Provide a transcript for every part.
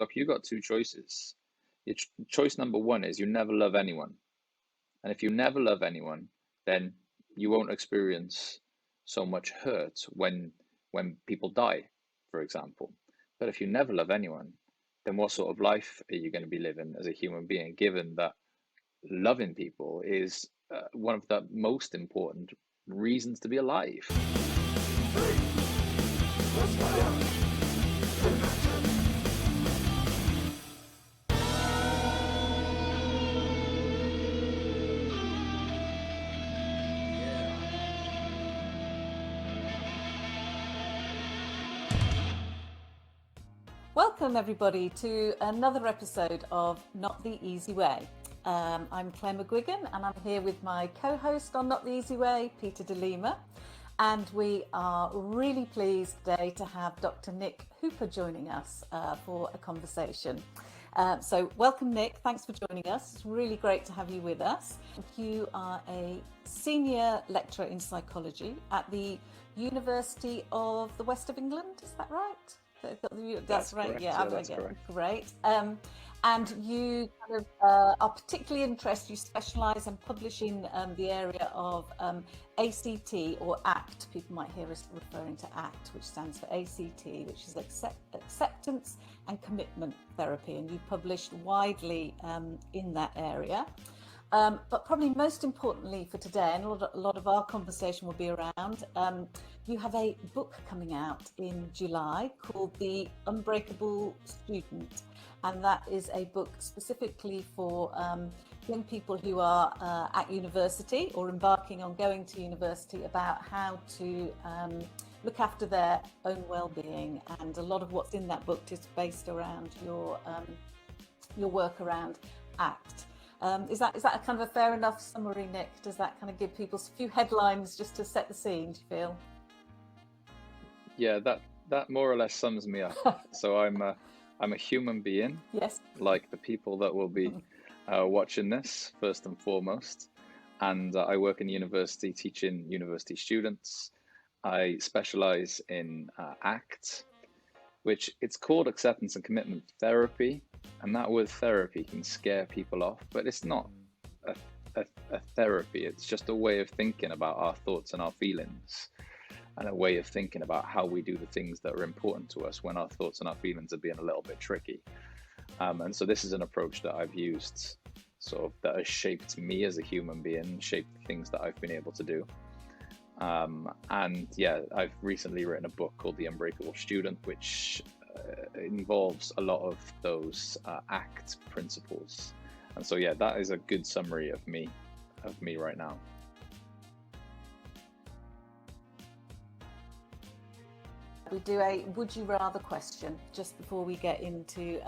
look, you got two choices. Your choice number one is you never love anyone. And if you never love anyone, then you won't experience so much hurt when people die, for example. But if you never love anyone, then what sort of life are you going to be living as a human being, given that loving people is one of the most important reasons to be alive? Welcome everybody to another episode of Not the Easy Way. I'm Claire McGuiggan and I'm here with my co-host on Not the Easy Way, Peter De Lima. And we are really pleased today to have Dr. Nic Hooper joining us for a conversation. So welcome Nic, thanks for joining us. It's really great to have you with us. You are a senior lecturer in psychology at the University of the West of England, is that right? That's right. Correct. Yeah, that's correct. Great. And you kind of are particularly interested. You specialise and publish in the area of ACT or ACT. People might hear us referring to ACT, which stands for ACT, which is acceptance and commitment therapy. And you've published widely in that area. But probably most importantly for today, and a lot of our conversation will be around, you have a book coming out in July called The Unbreakable Student. And that is a book specifically for young people who are at university or embarking on going to university, about how to look after their own well-being. And a lot of what's in that book is based around your work around ACT. Is that a kind of a fair enough summary, Nic? Does that kind of give people a few headlines just to set the scene, do you feel? Yeah, that more or less sums me up. So I'm a human being, yes, like the people that will be watching this first and foremost. And I work in university teaching university students. I specialize in ACT, which it's called acceptance and commitment therapy. And that word therapy can scare people off, but it's not a therapy. It's just a way of thinking about our thoughts and our feelings, and a way of thinking about how we do the things that are important to us when our thoughts and our feelings are being a little bit tricky. And so this is an approach that I've used, sort of, that has shaped me as a human being, shaped the things that I've been able to do. And yeah, I've recently written a book called The Unbreakable Student, which involves a lot of those ACT principles. And so yeah, that is a good summary of me right now. we do a would you rather question just before we get into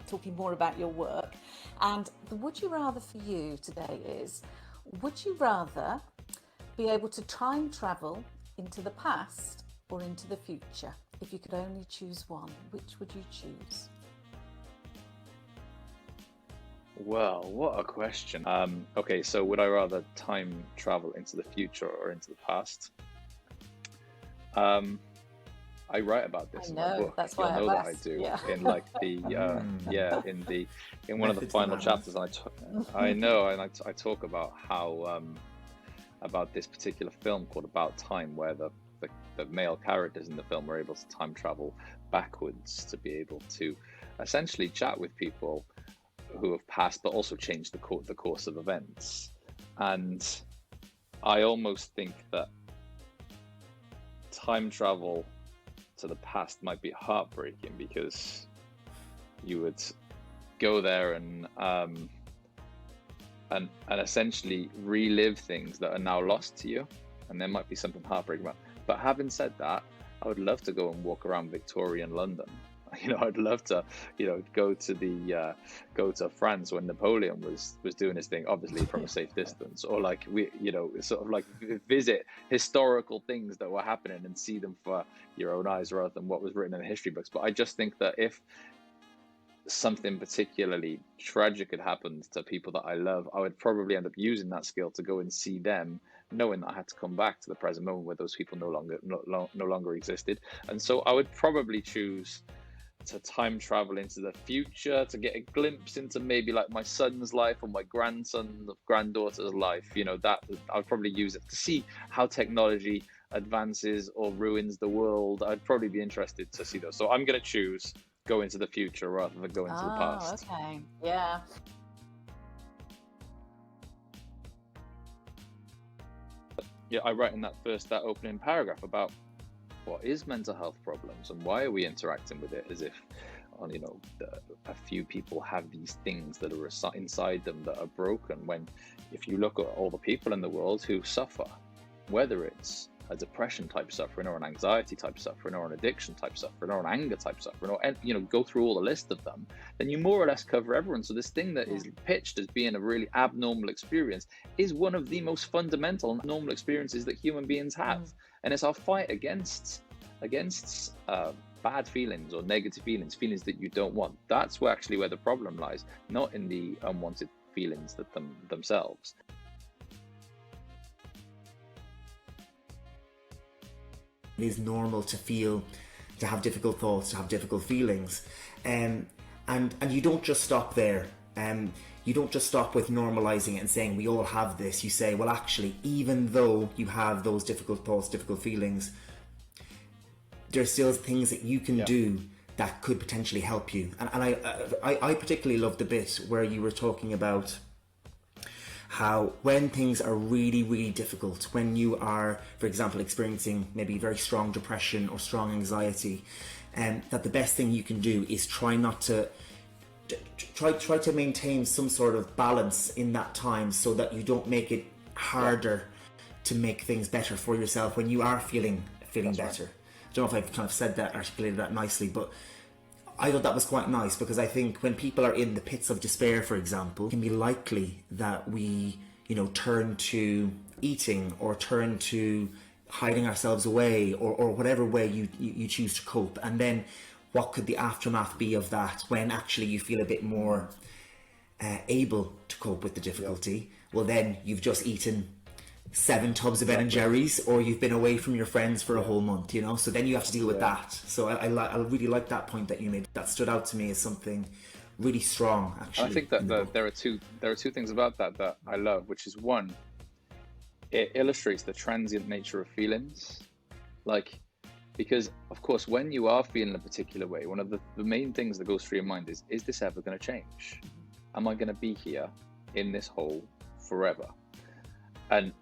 talking more about your work. And the would you rather for you today is, would you rather be able to time travel into the past or into the future? If you could only choose one, which would you choose? Well, what a question. Okay, so would I rather time travel into the future or into the past? I write about this in my book. That's why You'll know that I do. Yeah. In like the in one of the final chapters. I know, and I talk about how about this particular film called About Time, where the male characters in the film were able to time travel backwards to be able to essentially chat with people who have passed, but also change the course of events. And I almost think that time travel to the past might be heartbreaking, because you would go there and essentially relive things that are now lost to you, and there might be something heartbreaking about. But having said that, I would love to go and walk around Victorian London. I'd love to, go to France when Napoleon was doing his thing, obviously from a safe distance, or sort of like visit historical things that were happening and see them for your own eyes rather than what was written in the history books. But I just think that if something particularly tragic had happened to people that I love, I would probably end up using that skill to go and see them, knowing that I had to come back to the present moment where those people no longer existed. And so I would probably choose time travel into the future, to get a glimpse into maybe like my son's life or my granddaughter's life. That I'd probably use it to see how technology advances or ruins the world. I'd probably be interested to see those. So I'm going to choose go into the future rather than go into the past. Okay. Yeah. Yeah, I write in that opening paragraph about what is mental health problems and why are we interacting with it as if a few people have these things that are inside them that are broken, when if you look at all the people in the world who suffer, whether it's a depression type suffering or an anxiety type suffering or an addiction type suffering or an anger type suffering, or go through all the list of them, then you more or less cover everyone. So this thing that is pitched as being a really abnormal experience is one of the most fundamental normal experiences that human beings have. And it's our fight against bad feelings or negative feelings that you don't want. That's where the problem lies, not in the unwanted feelings that themselves. It is normal to have difficult thoughts, to have difficult feelings, and you don't just stop there. You don't just stop with normalizing it and saying we all have this. You say, well, actually, even though you have those difficult thoughts, difficult feelings, there's still things that you can do that could potentially help you. And I particularly love the bit where you were talking about how when things are really, really difficult, when you are, for example, experiencing maybe very strong depression or strong anxiety, that the best thing you can do is try to maintain some sort of balance in that time, so that you don't make it harder to make things better for yourself when you are feeling That's better. Right. I don't know if I've kind of articulated that nicely, but I thought that was quite nice, because I think when people are in the pits of despair, for example, it can be likely that we, turn to eating or turn to hiding ourselves away or whatever way you choose to cope. And then what could the aftermath be of that when actually you feel a bit more able to cope with the difficulty? Well, then you've just eaten 7 tubs of Ben and Jerry's, or you've been away from your friends for a whole month, so then you have to deal with that. So I really like that point that you made. That stood out to me as something really strong, actually. I think that there are two things about that I love, which is, one, it illustrates the transient nature of feelings, because of course when you are feeling a particular way, one of the main things that goes through your mind is this ever going to change? Am I going to be here in this hole forever? And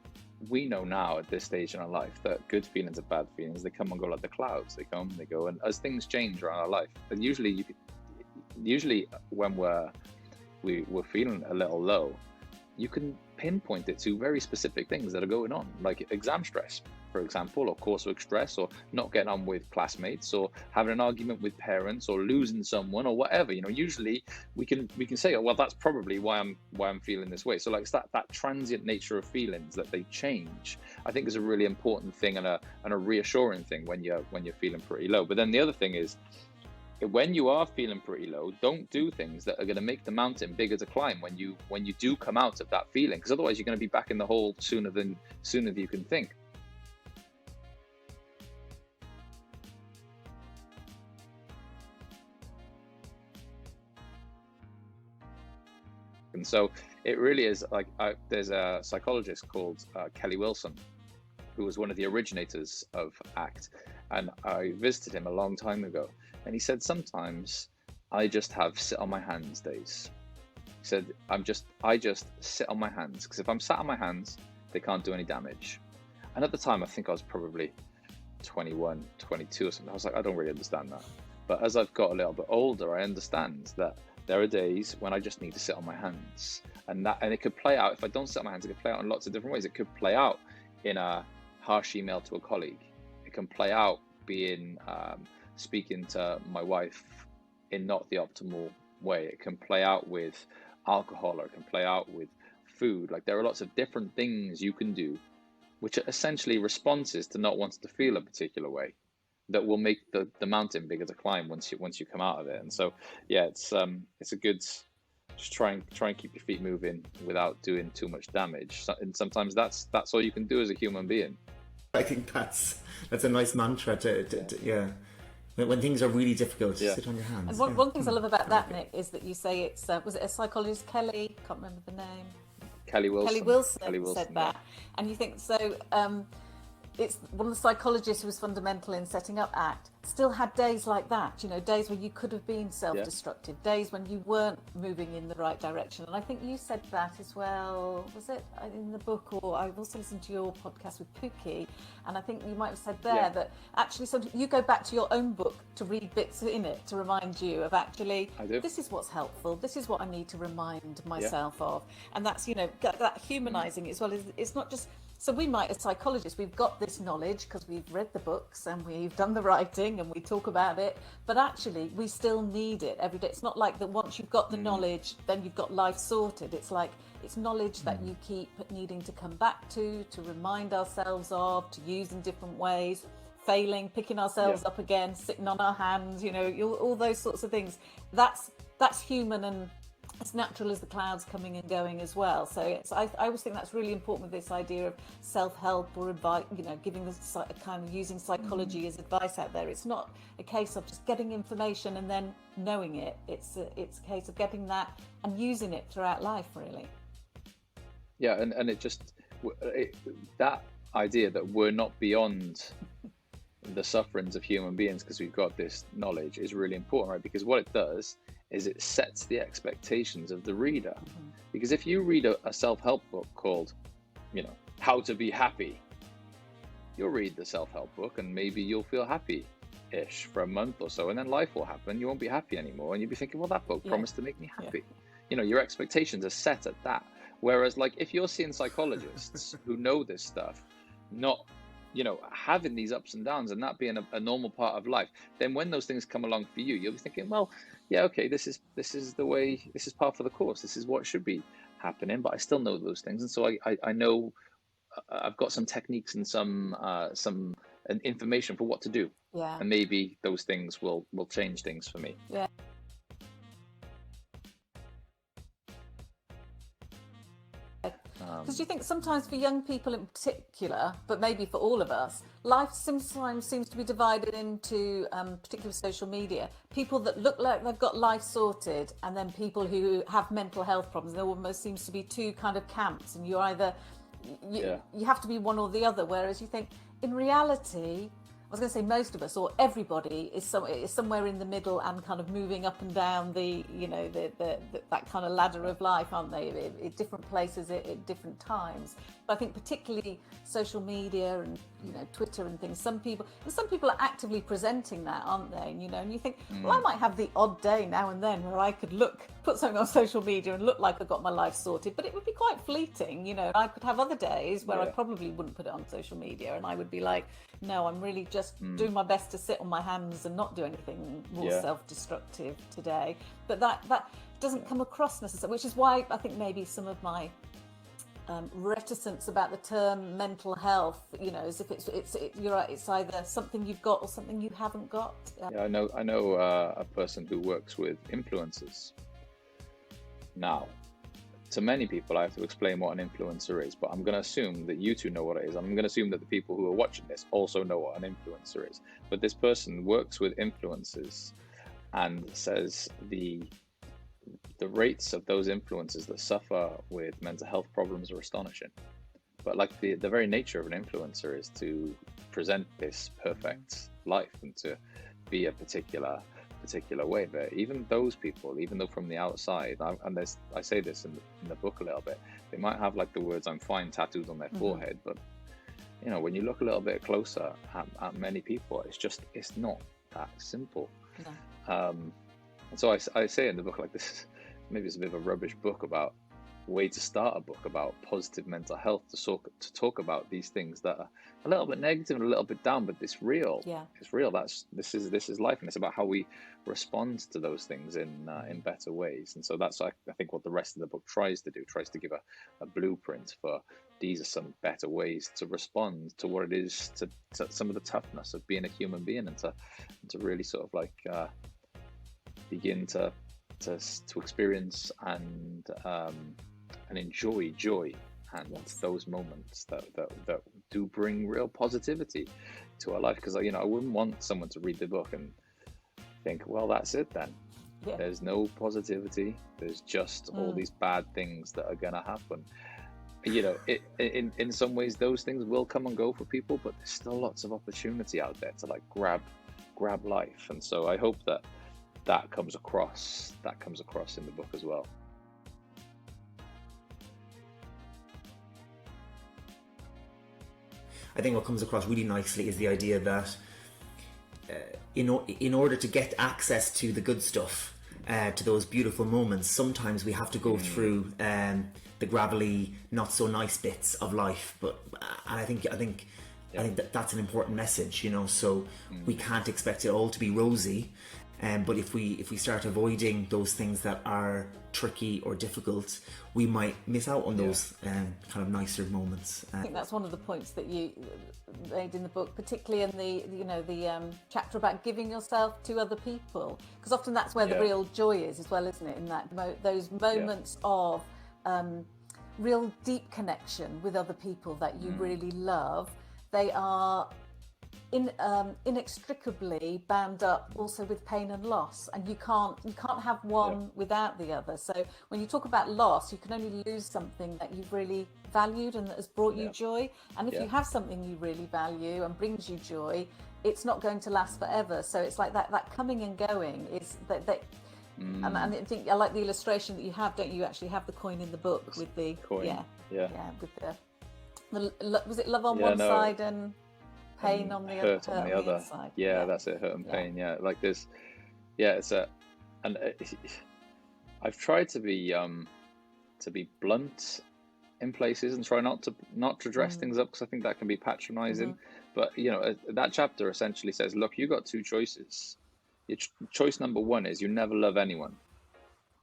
we know now at this stage in our life that good feelings and bad feelings, they come and go like the clouds. They come, they go, and as things change around our life, and usually when we're feeling a little low, you can pinpoint it to very specific things that are going on, like exam stress, for example, or coursework stress, or not getting on with classmates, or having an argument with parents, or losing someone, or whatever. Usually we can say, oh, well, that's probably why I'm feeling this way. So that transient nature of feelings, that they change, I think is a really important thing and a reassuring thing when you're feeling pretty low. But then the other thing is, when you are feeling pretty low, don't do things that are going to make the mountain bigger to climb when you do come out of that feeling, because otherwise you're going to be back in the hole sooner than you can think. And so it really is there's a psychologist called Kelly Wilson, who was one of the originators of ACT, and I visited him a long time ago, and he said, sometimes I just have sit on my hands days. He said, I just sit on my hands, because if I'm sat on my hands, they can't do any damage. And at the time, I think I was probably 21, 22 or something. I was like, I don't really understand that. But as I've got a little bit older, I understand that there are days when I just need to sit on my hands, and it could play out. If I don't sit on my hands, it could play out in lots of different ways. It could play out in a harsh email to a colleague. It can play out being speaking to my wife in not the optimal way. It can play out with alcohol, or it can play out with food. There are lots of different things you can do, which are essentially responses to not wanting to feel a particular way, that will make the mountain bigger to climb once you come out of it. And so, yeah, it's a good, just try and keep your feet moving without doing too much damage. And sometimes that's all you can do as a human being. I think that's a nice mantra to when things are really difficult, Yeah. sit on your hands. And one thing I love about that, Nick, is that you say it's, was it a psychologist, Kelly? Can't remember the name. Kelly Wilson. Kelly Wilson said that. And you think, so it's one of the psychologists who was fundamental in setting up ACT, still had days like that, you know, days where you could have been self-destructive, days when you weren't moving in the right direction. And I think you said that as well, was it in the book, or I've also listened to your podcast with Pookie, and I think you might have said there that actually sometimes you go back to your own book to read bits in it to remind you of actually, this is what's helpful, this is what I need to remind myself of. And that's, you know, that humanizing as well. It's not just, so we might, as psychologists, we've got this knowledge because we've read the books and we've done the writing and we talk about it, but actually we still need it every day. It's not like that once you've got the knowledge, then you've got life sorted. It's like, it's knowledge that you keep needing to come back to remind ourselves of, to use in different ways, failing, picking ourselves up again, sitting on our hands, you know, all those sorts of things. That's human and as natural as the clouds coming and going as well. So I always think that's really important with this idea of self-help or advice, you know, giving this kind of using psychology as advice out there. It's not a case of just getting information and then knowing it. It's a case of getting that and using it throughout life, really. Yeah, and it just, that idea that we're not beyond the sufferings of human beings because we've got this knowledge is really important, right? Because what it does is it sets the expectations of the reader. Because if you read a self-help book called, you know, How to Be Happy, you'll read the self-help book and maybe you'll feel happy-ish for a month or so, and then life will happen, you won't be happy anymore, and you'll be thinking, well, that book promised to make me happy. You know, your expectations are set at that. Whereas, like, if you're seeing psychologists who know this stuff, not, you know, having these ups and downs and that being a normal part of life, then when those things come along for you, you'll be thinking, well, yeah, okay, this is the way, this is par for the course, this is what should be happening, but I still know those things, and so I know I've got some techniques and some information for what to do, and maybe those things will change things for me. Because you think sometimes for young people in particular, but maybe for all of us, life sometimes seems to be divided into, particularly social media, people that look like they've got life sorted, and then people who have mental health problems. There almost seems to be two kind of camps, and you're either, you have to be one or the other, whereas you think, in reality, I was going to say most of us or everybody is somewhere in the middle and kind of moving up and down the, you know, that kind of ladder of life, aren't they? At different places at different times. But I think particularly social media and, you know, Twitter and things, some people are actively presenting that, aren't they? And, you know, and you think, well, I might have the odd day now and then where I could put something on social media and look like I've got my life sorted, but it would be quite fleeting, you know. I could have other days where I probably wouldn't put it on social media and I would be like, no, I'm really just doing my best to sit on my hands and not do anything more self-destructive today. But that doesn't come across necessarily, which is why I think maybe some of my reticence about the term mental health, you know, as if you're right, it's either something you've got or something you haven't got. I know a person who works with influencers. Now, to many people, I have to explain what an influencer is, but I'm going to assume that you two know what it is. I'm going to assume that the people who are watching this also know what an influencer is. But this person works with influencers and says the rates of those influencers that suffer with mental health problems are astonishing. But like the very nature of an influencer is to present this perfect life and to be a particular way. But even those people, even though from the outside, I say this in the book a little bit, they might have like the words "I'm fine" tattooed on their forehead, but you know, when you look a little bit closer at many people, it's not that simple. And so I say in the book, like, this maybe it's a bit of a rubbish book about way to start a book about positive mental health, to talk about these things that are a little bit negative and a little bit down, but it's real. It's real. This is life, and it's about how we respond to those things in better ways. And so that's, I think, what the rest of the book tries to give a blueprint for. These are some better ways to respond to what it is, to some of the toughness of being a human being, and to really sort of like begin to experience and enjoy joy and those moments that do bring real positivity to our life. Because, you know, I wouldn't want someone to read the book and think, well, that's it then. Yeah. There's no positivity. There's just all these bad things that are going to happen. You know, in some ways, those things will come and go for people, but there's still lots of opportunity out there to like grab life. And so I hope that comes across in the book as well. I think what comes across really nicely is the idea that in order to get access to the good stuff, to those beautiful moments, sometimes we have to go through the gravelly, not so nice bits of life. But and I think that that's an important message, you know. So we can't expect it all to be rosy. But if we start avoiding those things that are tricky or difficult, we might miss out on those kind of nicer moments. I think that's one of the points that you made in the book, particularly in the chapter about giving yourself to other people, because often that's where the real joy is as well, isn't it? In that those moments of real deep connection with other people that you really love, they are inextricably bound up also with pain and loss, and you can't have one without the other. So when you talk about loss, you can only lose something that you've really valued and that has brought you joy. And if you have something you really value and brings you joy, it's not going to last forever. So it's like that coming and going is that and I think I like the illustration that you have, don't you? Actually have the coin in the book with the coin. With the was it love on one side and pain on the hurt other, on the other side. That's it, hurt and pain. Like this, it's I've tried to be blunt in places and try not to dress things up, because I think that can be patronizing. But you know, that chapter essentially says, look, you got two choices. Choice number one is you never love anyone,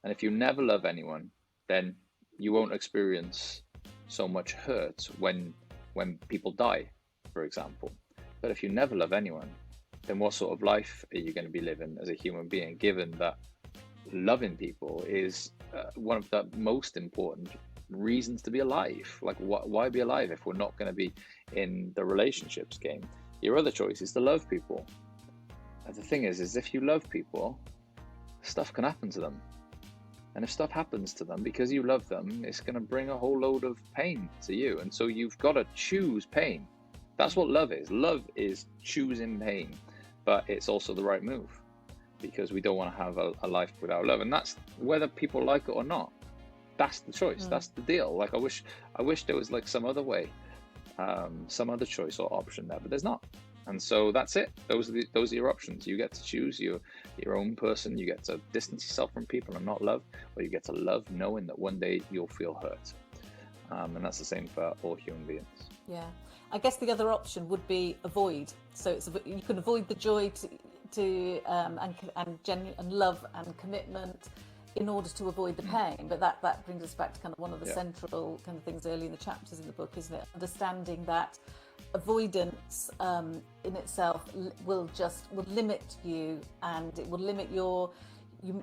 and if you never love anyone, then you won't experience so much hurt when people die, for example. But if you never love anyone, then what sort of life are you going to be living as a human being, given that loving people is one of the most important reasons to be alive? Like, why be alive if we're not going to be in the relationships game? Your other choice is to love people. And the thing is if you love people, stuff can happen to them. And if stuff happens to them because you love them, it's going to bring a whole load of pain to you. And so you've got to choose pain. That's what love is. Love is choosing pain, but it's also the right move, because we don't want to have a life without love. And that's whether people like it or not. That's the choice. That's the deal. Like, I wish there was like some other way, some other choice or option there, but there's not. And so that's it. Those are your options. You get to choose your own person. You get to distance yourself from people and not love, or you get to love knowing that one day you'll feel hurt. And that's the same for all human beings. Yeah. I guess the other option would be avoid. So you can avoid the joy and love and commitment in order to avoid the pain. But that brings us back to kind of one of the central kind of things early in the chapters in the book, isn't it? Understanding that avoidance in itself will limit you, and it will limit you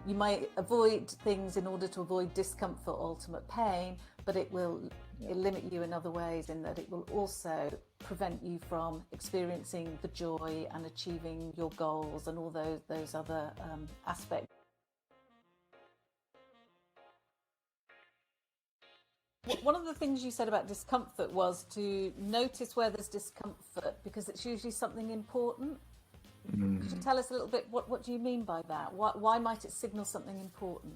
might avoid things in order to avoid discomfort, ultimate pain, but it will limit you in other ways, in that it will also prevent you from experiencing the joy and achieving your goals and all those other aspects. One of the things you said about discomfort was to notice where there's discomfort, because it's usually something important. Could you tell us a little bit, what do you mean by that? Why might it signal something important?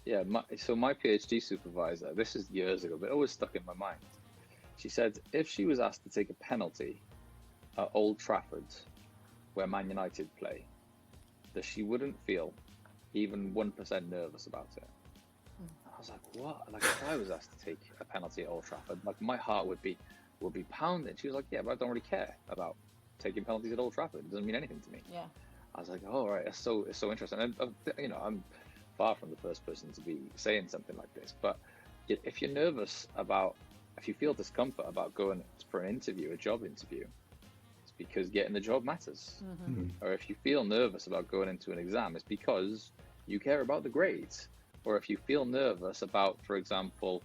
Yeah, so my PhD supervisor, this is years ago, but it always stuck in my mind. She said if she was asked to take a penalty at Old Trafford, where Man United play, that she wouldn't feel even 1% nervous about it. I was like, what? Like, if I was asked to take a penalty at Old Trafford, like, my heart would be pounding. She was like, yeah, but I don't really care about taking penalties at Old Trafford. It doesn't mean anything to me. Yeah. I was like, oh, right, it's so interesting. And I'm far from the first person to be saying something like this, but if you're nervous about, if you feel discomfort about going for an interview, a job interview, it's because getting the job matters. Or if you feel nervous about going into an exam, it's because you care about the grades. Or if you feel nervous about, for example,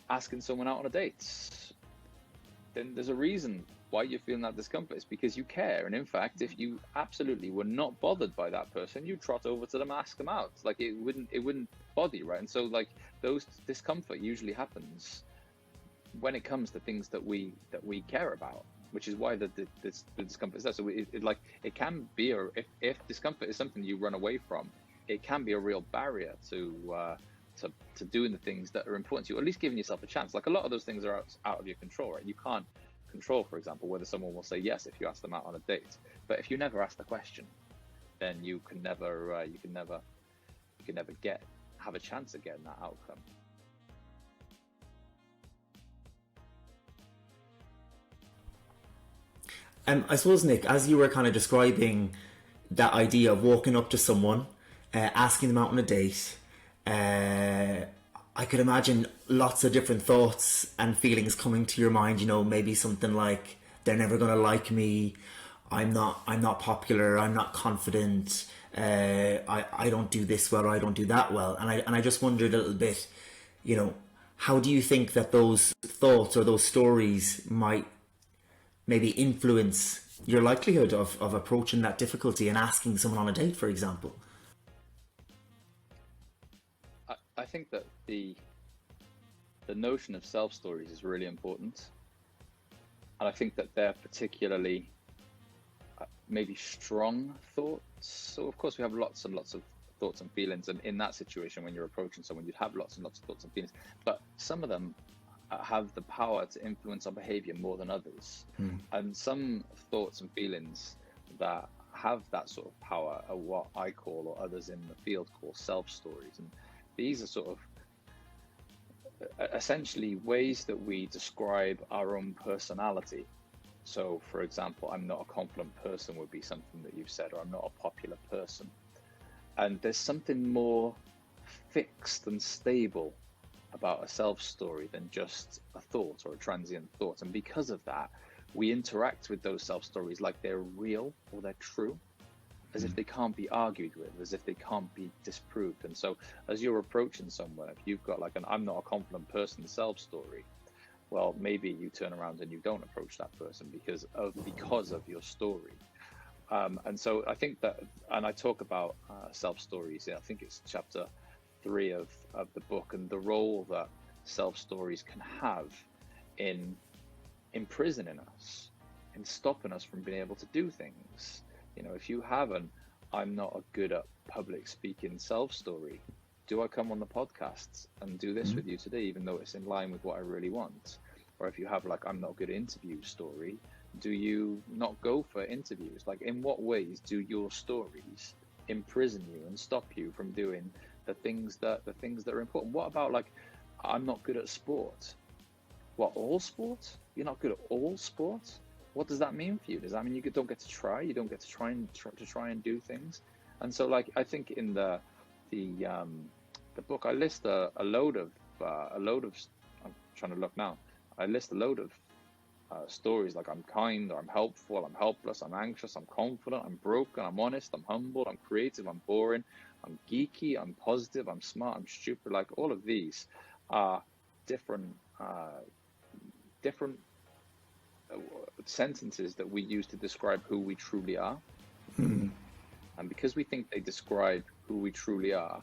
asking someone out on a date, then there's a reason why you're feeling that discomfort is because you care. And in fact, if you absolutely were not bothered by that person, you'd trot over to them, ask them out. Like it wouldn't bother you, right? And so like those discomfort usually happens when it comes to things that we care about, which is why the discomfort is there. So it can be, or if discomfort is something you run away from, it can be a real barrier to doing the things that are important to you, or at least giving yourself a chance. Like a lot of those things are out of your control, right? You can't control, for example, whether someone will say yes if you ask them out on a date. But if you never ask the question, then you can never have a chance of getting that outcome. I suppose, Nick, as you were kind of describing that idea of walking up to someone, asking them out on a date, I could imagine lots of different thoughts and feelings coming to your mind. You know, maybe something like, they're never going to like me, I'm not popular, I'm not confident, I don't do this well, or I don't do that well. And I just wondered a little bit, you know, how do you think that those thoughts or those stories might maybe influence your likelihood of approaching that difficulty and asking someone on a date, for example? I think that the notion of self-stories is really important. And I think that they're particularly maybe strong thoughts. So of course we have lots and lots of thoughts and feelings. And in that situation, when you're approaching someone, you'd have lots and lots of thoughts and feelings. But some of them have the power to influence our behavior more than others. And some thoughts and feelings that have that sort of power are what I call, or others in the field call, self-stories. And these are sort of essentially ways that we describe our own personality. So for example, I'm not a confident person would be something that you've said, or I'm not a popular person. And there's something more fixed and stable about a self-story than just a thought or a transient thought. And because of that, we interact with those self-stories like they're real or they're true, as if they can't be argued with, as if they can't be disproved. And so as you're approaching somewhere, if you've got like an I'm not a confident person self-story, well, maybe you turn around and you don't approach that person because of your story. And so I think that, and I talk about self-stories, I think it's chapter 3 of the book, and the role that self-stories can have in imprisoning us, in stopping us from being able to do things. You know, if you have an I'm not a good at public speaking self-story, do I come on the podcasts and do this with you today, even though it's in line with what I really want? Or if you have like I'm not a good interview story, do you not go for interviews? Like, in what ways do your stories imprison you and stop you from doing the things that are important? What about like I'm not good at sport? What, all sports? You're not good at all sports? What does that mean for you? Does that mean you don't get to try? You don't get to try and do things? And so, like, I think in the book, I list a load of. I'm trying to look now. I list a load of stories like I'm kind, or I'm helpful, I'm helpless, I'm anxious, I'm confident, I'm broken, I'm honest, I'm humble, I'm creative, I'm boring, I'm geeky, I'm positive, I'm smart, I'm stupid. Like, all of these are different sentences that we use to describe who we truly are. And because we think they describe who we truly are,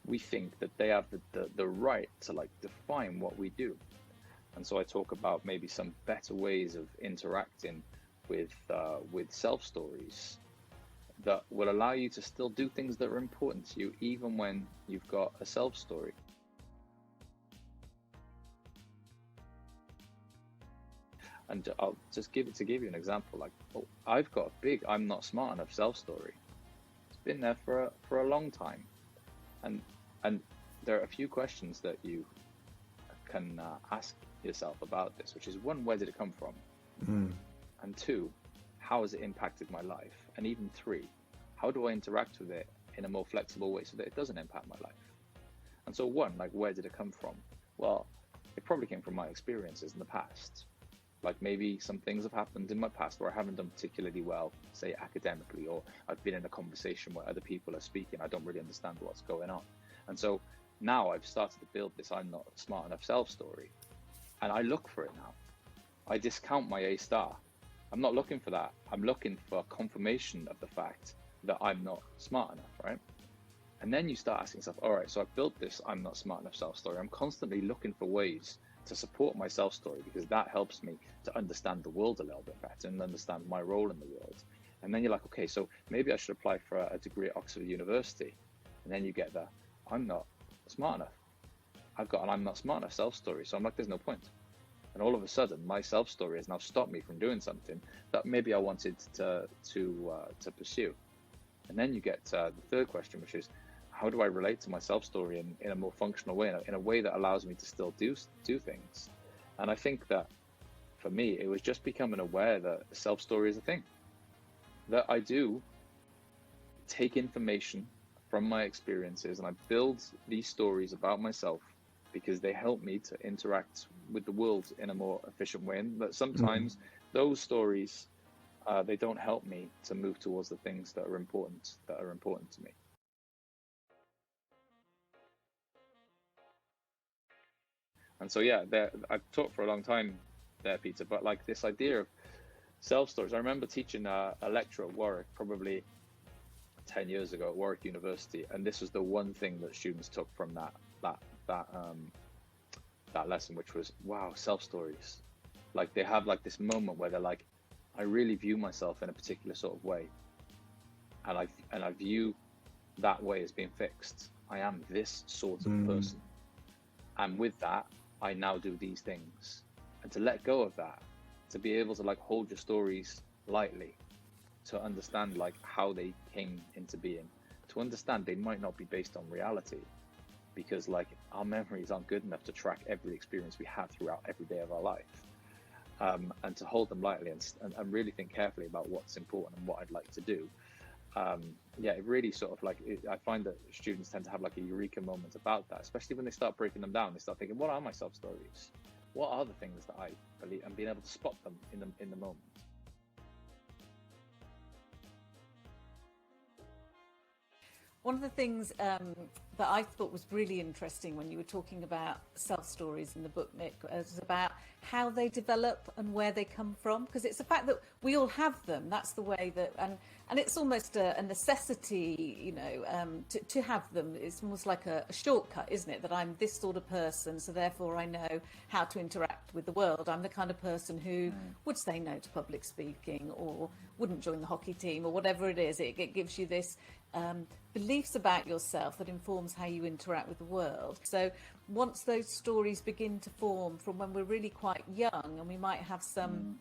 we think that they have the right to like define what we do. And so I talk about maybe some better ways of interacting with self-stories that will allow you to still do things that are important to you, even when you've got a self-story. And I'll just give you an example. Like, I've got a big I'm not smart enough self-story. It's been there for a long time. And there are a few questions that you can ask yourself about this, which is, 1, where did it come from? And 2, how has it impacted my life? And even 3, how do I interact with it in a more flexible way so that it doesn't impact my life? And so 1, like, where did it come from? Well, it probably came from my experiences in the past. Like, maybe some things have happened in my past where I haven't done particularly well, say academically, or I've been in a conversation where other people are speaking, I don't really understand what's going on. And so now I've started to build this I'm not smart enough self-story, and I look for it now. I discount my A star I'm not looking for that. I'm looking for confirmation of the fact that I'm not smart enough, right? And then you start asking yourself, all right, so I've built this I'm not smart enough self-story. I'm constantly looking for ways to support my self-story, because that helps me to understand the world a little bit better and understand my role in the world. And then you're like, okay, so maybe I should apply for a degree at Oxford University. And then you get the, I'm not smart enough. I've got an I'm not smart enough self-story. So I'm like, there's no point. And all of a sudden, my self-story has now stopped me from doing something that maybe I wanted to pursue. And then you get the third question, which is, how do I relate to my self-story in a more functional way, in a way that allows me to still do things? And I think that for me, it was just becoming aware that self-story is a thing, that I do take information from my experiences and I build these stories about myself because they help me to interact with the world in a more efficient way. And that sometimes those stories, they don't help me to move towards the things that are important to me. And so, yeah, I've taught for a long time there, Peter, but like this idea of self-stories, I remember teaching a lecture at Warwick probably 10 years ago at Warwick University, and this was the one thing that students took from that lesson, which was, wow, self-stories. Like they have like this moment where they're like, I really view myself in a particular sort of way, and I view that way as being fixed. I am this sort of person, and with that, I now do these things. And to let go of that, to be able to like hold your stories lightly, to understand like how they came into being, to understand they might not be based on reality, because like our memories aren't good enough to track every experience we have throughout every day of our life, and to hold them lightly and really think carefully about what's important and what I'd like to do. Yeah, it really sort of like, I find that students tend to have like a eureka moment about that, especially when they start breaking them down. They start thinking, what are my self-stories? What are the things that I believe, and being able to spot them in the moment. One of the things that I thought was really interesting when you were talking about self-stories in the book, Nick, was about how they develop and where they come from, because it's the fact that we all have them. That's the way that, and it's almost a necessity, you know, to have them. It's almost like a shortcut, isn't it? That I'm this sort of person, so therefore I know how to interact with the world. I'm the kind of person who would say no to public speaking, or wouldn't join the hockey team, or whatever it is. It gives you this beliefs about yourself that informs how you interact with the world. So once those stories begin to form from when we're really quite young, and we might have some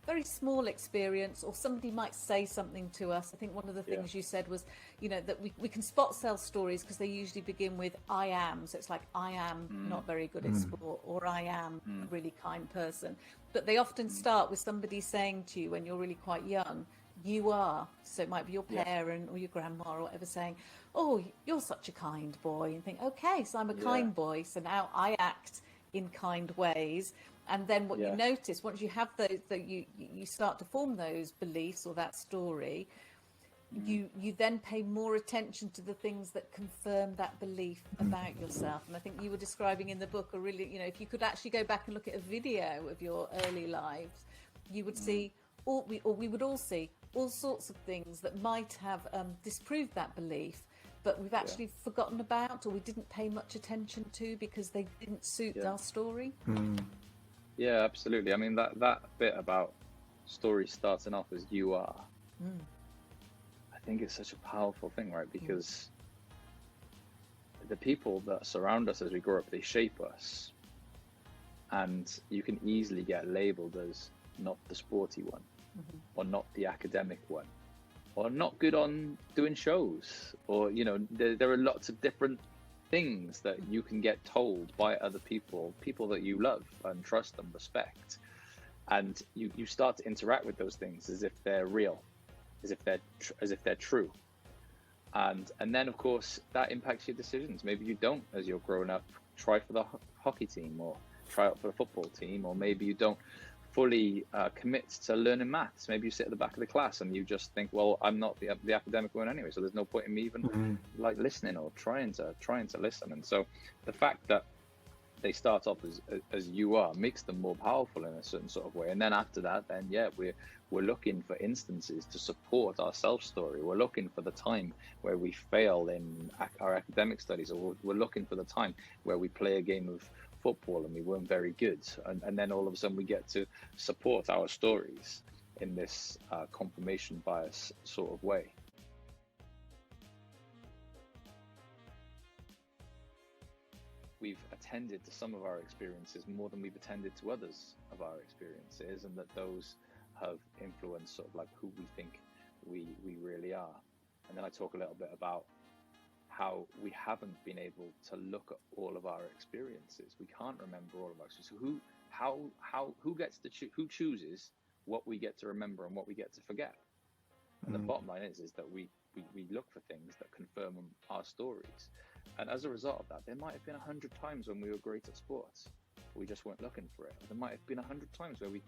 very small experience, or somebody might say something to us. I think one of the things you said was, you know, that we can spot self-stories because they usually begin with I am. So it's like, I am not very good at sport, or I am a really kind person. But they often start with somebody saying to you when you're really quite young, you are. So it might be your parent or your grandma or whatever saying, oh, you're such a kind boy, and think, okay, so I'm a kind boy, so now I act in kind ways. And then what you notice, once you have those, that you start to form those beliefs or that story, you then pay more attention to the things that confirm that belief about yourself. And I think you were describing in the book a really, you know, if you could actually go back and look at a video of your early lives, you would see, we would all see all sorts of things that might have disproved that belief, but we've actually forgotten about, or we didn't pay much attention to because they didn't suit our story. Yeah, absolutely. I mean, that bit about stories starting off as you are, I think it's such a powerful thing, right? Because the people that surround us as we grow up, they shape us. And you can easily get labeled as not the sporty one, or not the academic one, or not good on doing shows, or, you know, there are lots of different things that you can get told by other people that you love and trust and respect, and you start to interact with those things as if they're real, as if they're true, and then of course that impacts your decisions. Maybe you don't, as you're growing up, try for the hockey team, or try out for the football team, or maybe you don't fully commit to learning maths. Maybe you sit at the back of the class and you just think, well, I'm not the academic one anyway, so there's no point in me even like listening or trying to listen. And so the fact that they start off as you are makes them more powerful in a certain sort of way. And then after that, then yeah, we're looking for instances to support our self story. We're looking for the time where we fail in our academic studies, or we're looking for the time where we play a game of football and we weren't very good, and then all of a sudden we get to support our stories in this confirmation bias sort of way. We've attended to some of our experiences more than we've attended to others of our experiences, and that those have influenced sort of like who we think we really are. And then I talk a little bit about how we haven't been able to look at all of our experiences. We can't remember all of our experiences. Who chooses what we get to remember and what we get to forget? And the bottom line is that we look for things that confirm our stories. And as a result of that, there might have been 100 times when we were great at sports, we just weren't looking for it. There might have been 100 times where we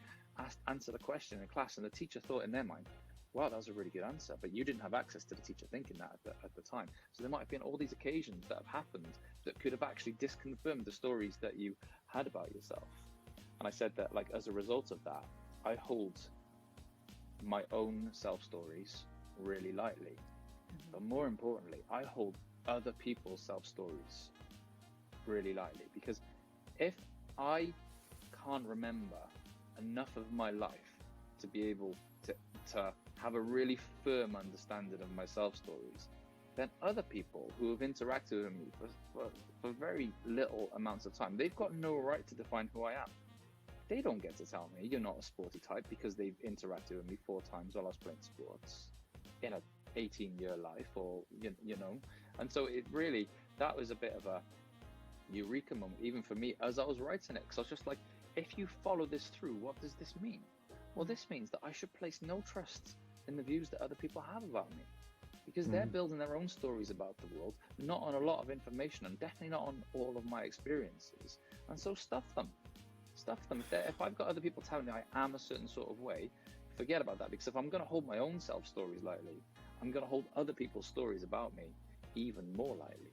answered a question in class and the teacher thought in their mind, wow, that was a really good answer, but you didn't have access to the teacher thinking that at the time. So there might have been all these occasions that have happened that could have actually disconfirmed the stories that you had about yourself. And I said that, like, as a result of that, I hold my own self stories really lightly. But more importantly, I hold other people's self stories really lightly, because if I can't remember enough of my life to be able to have a really firm understanding of my self stories, then other people who have interacted with me for very little amounts of time, they've got no right to define who I am. They don't get to tell me you're not a sporty type because they've interacted with me 4 times while I was playing sports in a 18-year life, or you know. And so it really, that was a bit of a eureka moment even for me as I was writing it, because I was just like, if you follow this through, what does this mean? Well, this means that I should place no trust in the views that other people have about me, because they're building their own stories about the world, not on a lot of information, and definitely not on all of my experiences. And so stuff them. If I've got other people telling me I am a certain sort of way, forget about that, because if I'm going to hold my own self stories lightly, I'm going to hold other people's stories about me even more lightly.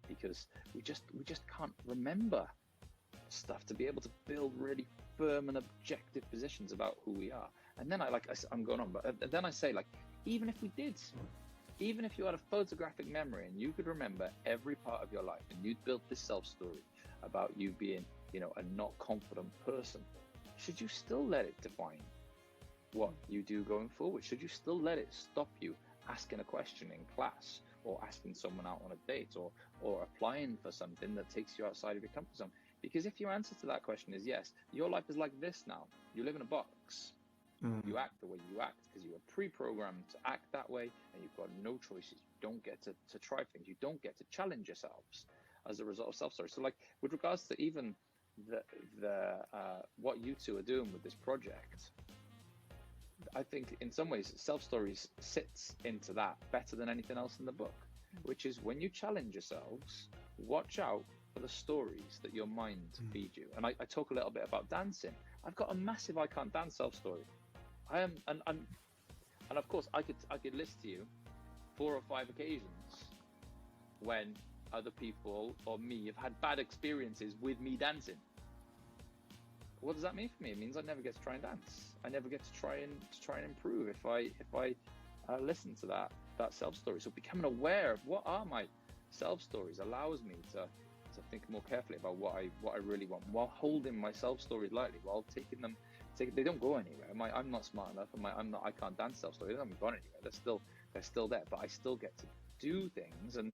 Because we just can't remember stuff to be able to build really firm and objective positions about who we are. And then I'm going on, but then I say, like, even if you had a photographic memory and you could remember every part of your life, and you'd built this self story about you being, a not confident person, should you still let it define what you do going forward? Should you still let it stop you asking a question in class, or asking someone out on a date, or applying for something that takes you outside of your comfort zone? Because if your answer to that question is yes, your life is like this now. You live in a box. You act the way you act because you were pre-programmed to act that way, and you've got no choices. You don't get to try things. You don't get to challenge yourselves as a result of self-story. So, like, with regards to even the what you two are doing with this project, I think in some ways self-stories sits into that better than anything else in the book, which is when you challenge yourselves, watch out for the stories that your mind feeds you. And I talk a little bit about dancing. I've got a massive I can't dance self-story. And of course I could list to you 4 or 5 occasions when other people or me have had bad experiences with me dancing. What does that mean for me? It means I never get to try and dance. I never get to try and improve if I listen to that self story. So becoming aware of what are my self stories allows me to think more carefully about what I really want, while holding my self stories lightly, while taking them. They don't go anywhere. I'm not smart enough, and I can't dance self stories. They haven't gone anywhere. They're still there, but I still get to do things, and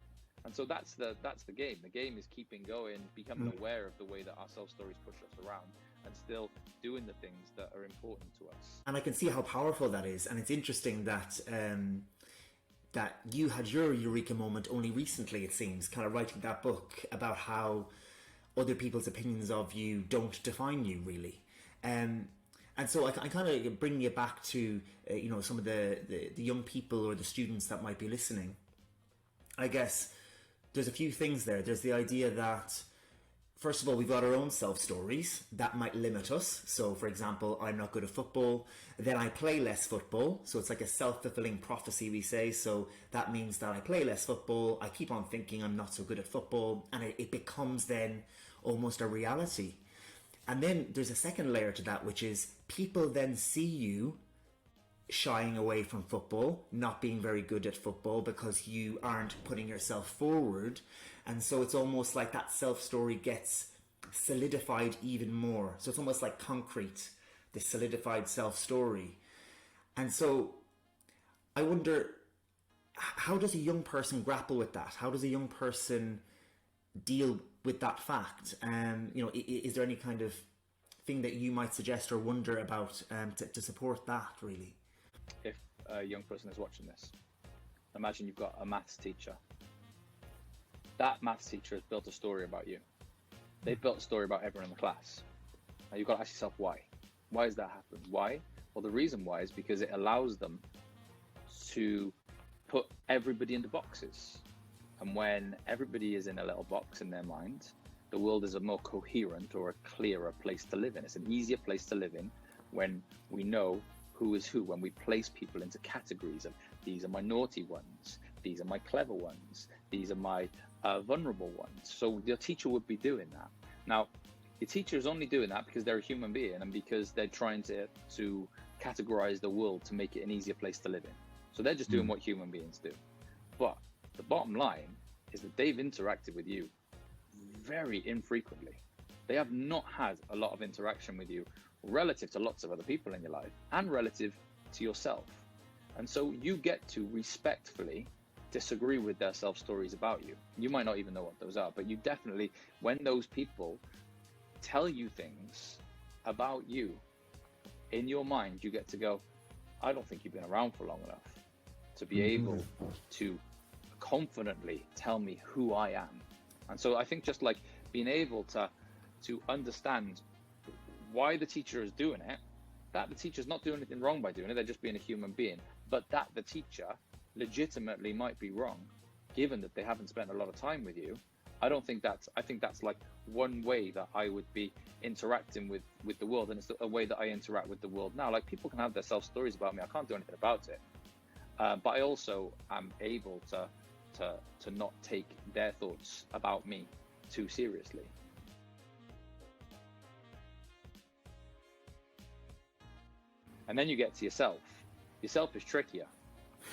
so that's the game. The game is keeping going, becoming aware of the way that our self stories push us around, and still doing the things that are important to us. And I can see how powerful that is. And it's interesting that that you had your eureka moment only recently, it seems, kind of writing that book about how other people's opinions of you don't define you, really. And so I kind of bring you back to some of the young people or the students that might be listening. I guess there's a few things there. There's the idea that First of all, we've got our own self-stories that might limit us. So, for example, I'm not good at football, then I play less football. So it's like a self-fulfilling prophecy, we say. So that means that I play less football, I keep on thinking I'm not so good at football, and it becomes then almost a reality. And then there's a second layer to that, which is people then see you shying away from football, not being very good at football because you aren't putting yourself forward. And so it's almost like that self-story gets solidified even more. So it's almost like concrete, this solidified self-story. And so I wonder, how does a young person grapple with that? How does a young person deal with that fact? Is there any kind of thing that you might suggest or wonder about to support that, really? If a young person is watching this, imagine you've got a maths teacher. That maths teacher has built a story about you. They've built a story about everyone in the class. Now you've got to ask yourself why. Why has that happened? Why? Well, the reason why is because it allows them to put everybody into boxes. And when everybody is in a little box in their mind, the world is a more coherent or a clearer place to live in. It's an easier place to live in when we know who is who, when we place people into categories of these are my naughty ones, these are my clever ones, these are my vulnerable ones. So your teacher would be doing that. Now, your teacher is only doing that because they're a human being and because they're trying to categorize the world to make it an easier place to live in. So they're just doing what human beings do. But the bottom line is that they've interacted with you very infrequently. They have not had a lot of interaction with you relative to lots of other people in your life and relative to yourself. And so you get to respectfully disagree with their self-stories about you. You might not even know what those are, but you definitely, when those people tell you things about you, in your mind, you get to go, I don't think you've been around for long enough to be able to confidently tell me who I am. And so I think just like being able to understand why the teacher is doing it, that the teacher's not doing anything wrong by doing it, they're just being a human being, but that the teacher legitimately might be wrong, given that they haven't spent a lot of time with you. I think that's like one way that I would be interacting with the world, and it's a way that I interact with the world now. Like, people can have their self-stories about me, I can't do anything about it, but I also am able to not take their thoughts about me too seriously. And then you get to yourself. Yourself is trickier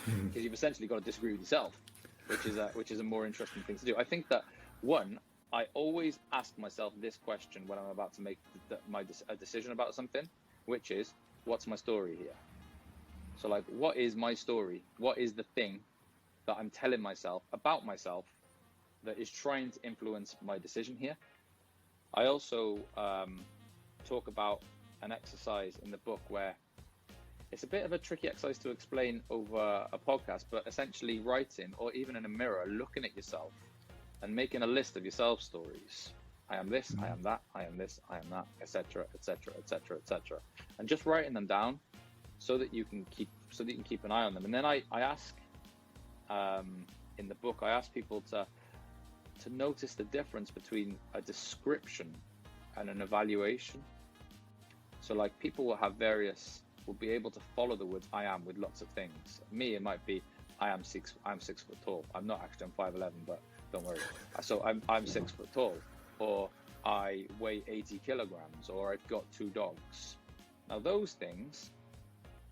because you've essentially got to disagree with yourself, which is a more interesting thing to do. I think that, one, I always ask myself this question when I'm about to make a decision about something, which is, what's my story here? So, like, what is my story? What is the thing that I'm telling myself about myself that is trying to influence my decision here? I also talk about an exercise in the book where it's a bit of a tricky exercise to explain over a podcast, but essentially writing, or even in a mirror, looking at yourself and making a list of your self stories. I am this, I am that, I am this, I am that, etc., etc., etc., etc., and just writing them down so that you can keep an eye on them. And then I ask in the book, I ask people to notice the difference between a description and an evaluation. So, like, people will be able to follow the words I am with lots of things. Me, it might be I'm 6 foot tall. I'm not actually, I'm 5'11", but don't worry. So I'm 6 foot tall, or I weigh 80 kilograms, or I've got 2 dogs. Now, those things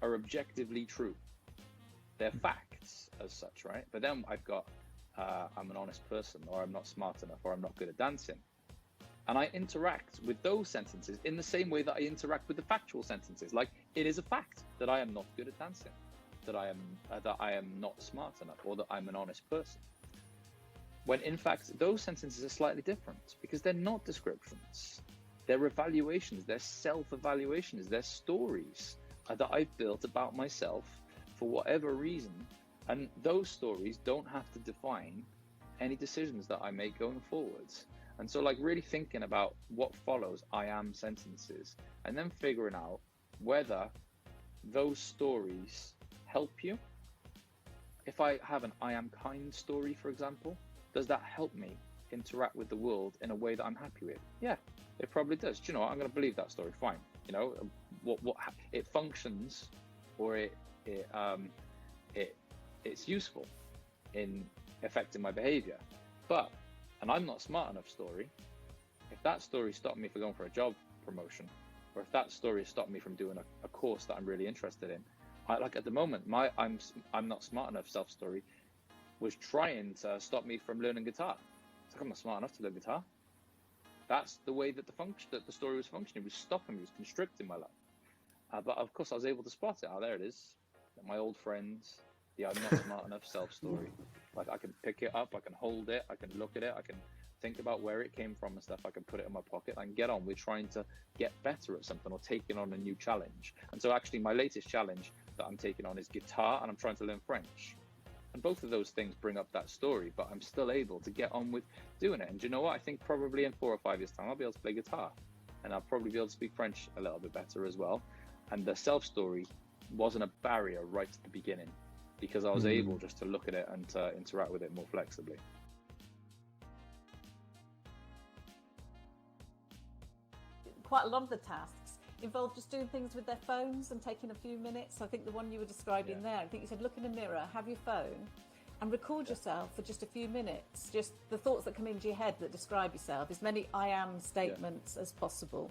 are objectively true. They're facts as such, right? But then I've got I'm an honest person, or I'm not smart enough, or I'm not good at dancing. And I interact with those sentences in the same way that I interact with the factual sentences. Like, it is a fact that I am not good at dancing, that I am not smart enough, or that I'm an honest person. When in fact, those sentences are slightly different because they're not descriptions. They're evaluations, they're self-evaluations, they're stories that I've built about myself for whatever reason. And those stories don't have to define any decisions that I make going forwards. And so, like, really thinking about what follows I am sentences, and then figuring out whether those stories help you. If I have an I am kind story, for example, does that help me interact with the world in a way that I'm happy with? Yeah, it probably does. Do you know what? I'm going to believe that story. Fine. You know, what it functions, or it's useful in affecting my behavior. But and I'm not smart enough story. If that story stopped me from going for a job promotion, or if that story stopped me from doing a course that I'm really interested in, like at the moment, I'm not smart enough self-story was trying to stop me from learning guitar. It's like, I'm not smart enough to learn guitar. That's the way that the story was functioning. It was stopping me, it was constricting my life. But of course, I was able to spot it. Oh, there it is. My old friends, the I'm not smart enough self-story. Like, I can pick it up, I can hold it, I can look at it, I can think about where it came from and stuff. I can put it in my pocket and get on with trying to get better at something or taking on a new challenge. And so actually my latest challenge that I'm taking on is guitar, and I'm trying to learn French. And both of those things bring up that story, but I'm still able to get on with doing it. And do you know what? I think probably in 4 or 5 years' time, I'll be able to play guitar, and I'll probably be able to speak French a little bit better as well. And the self-story wasn't a barrier right at the beginning, because I was able just to look at it and to interact with it more flexibly. Quite a lot of the tasks involve just doing things with their phones and taking a few minutes. I think the one you were describing there, I think you said look in a mirror, have your phone and record yourself for just a few minutes. Just the thoughts that come into your head that describe yourself, as many I am statements as possible.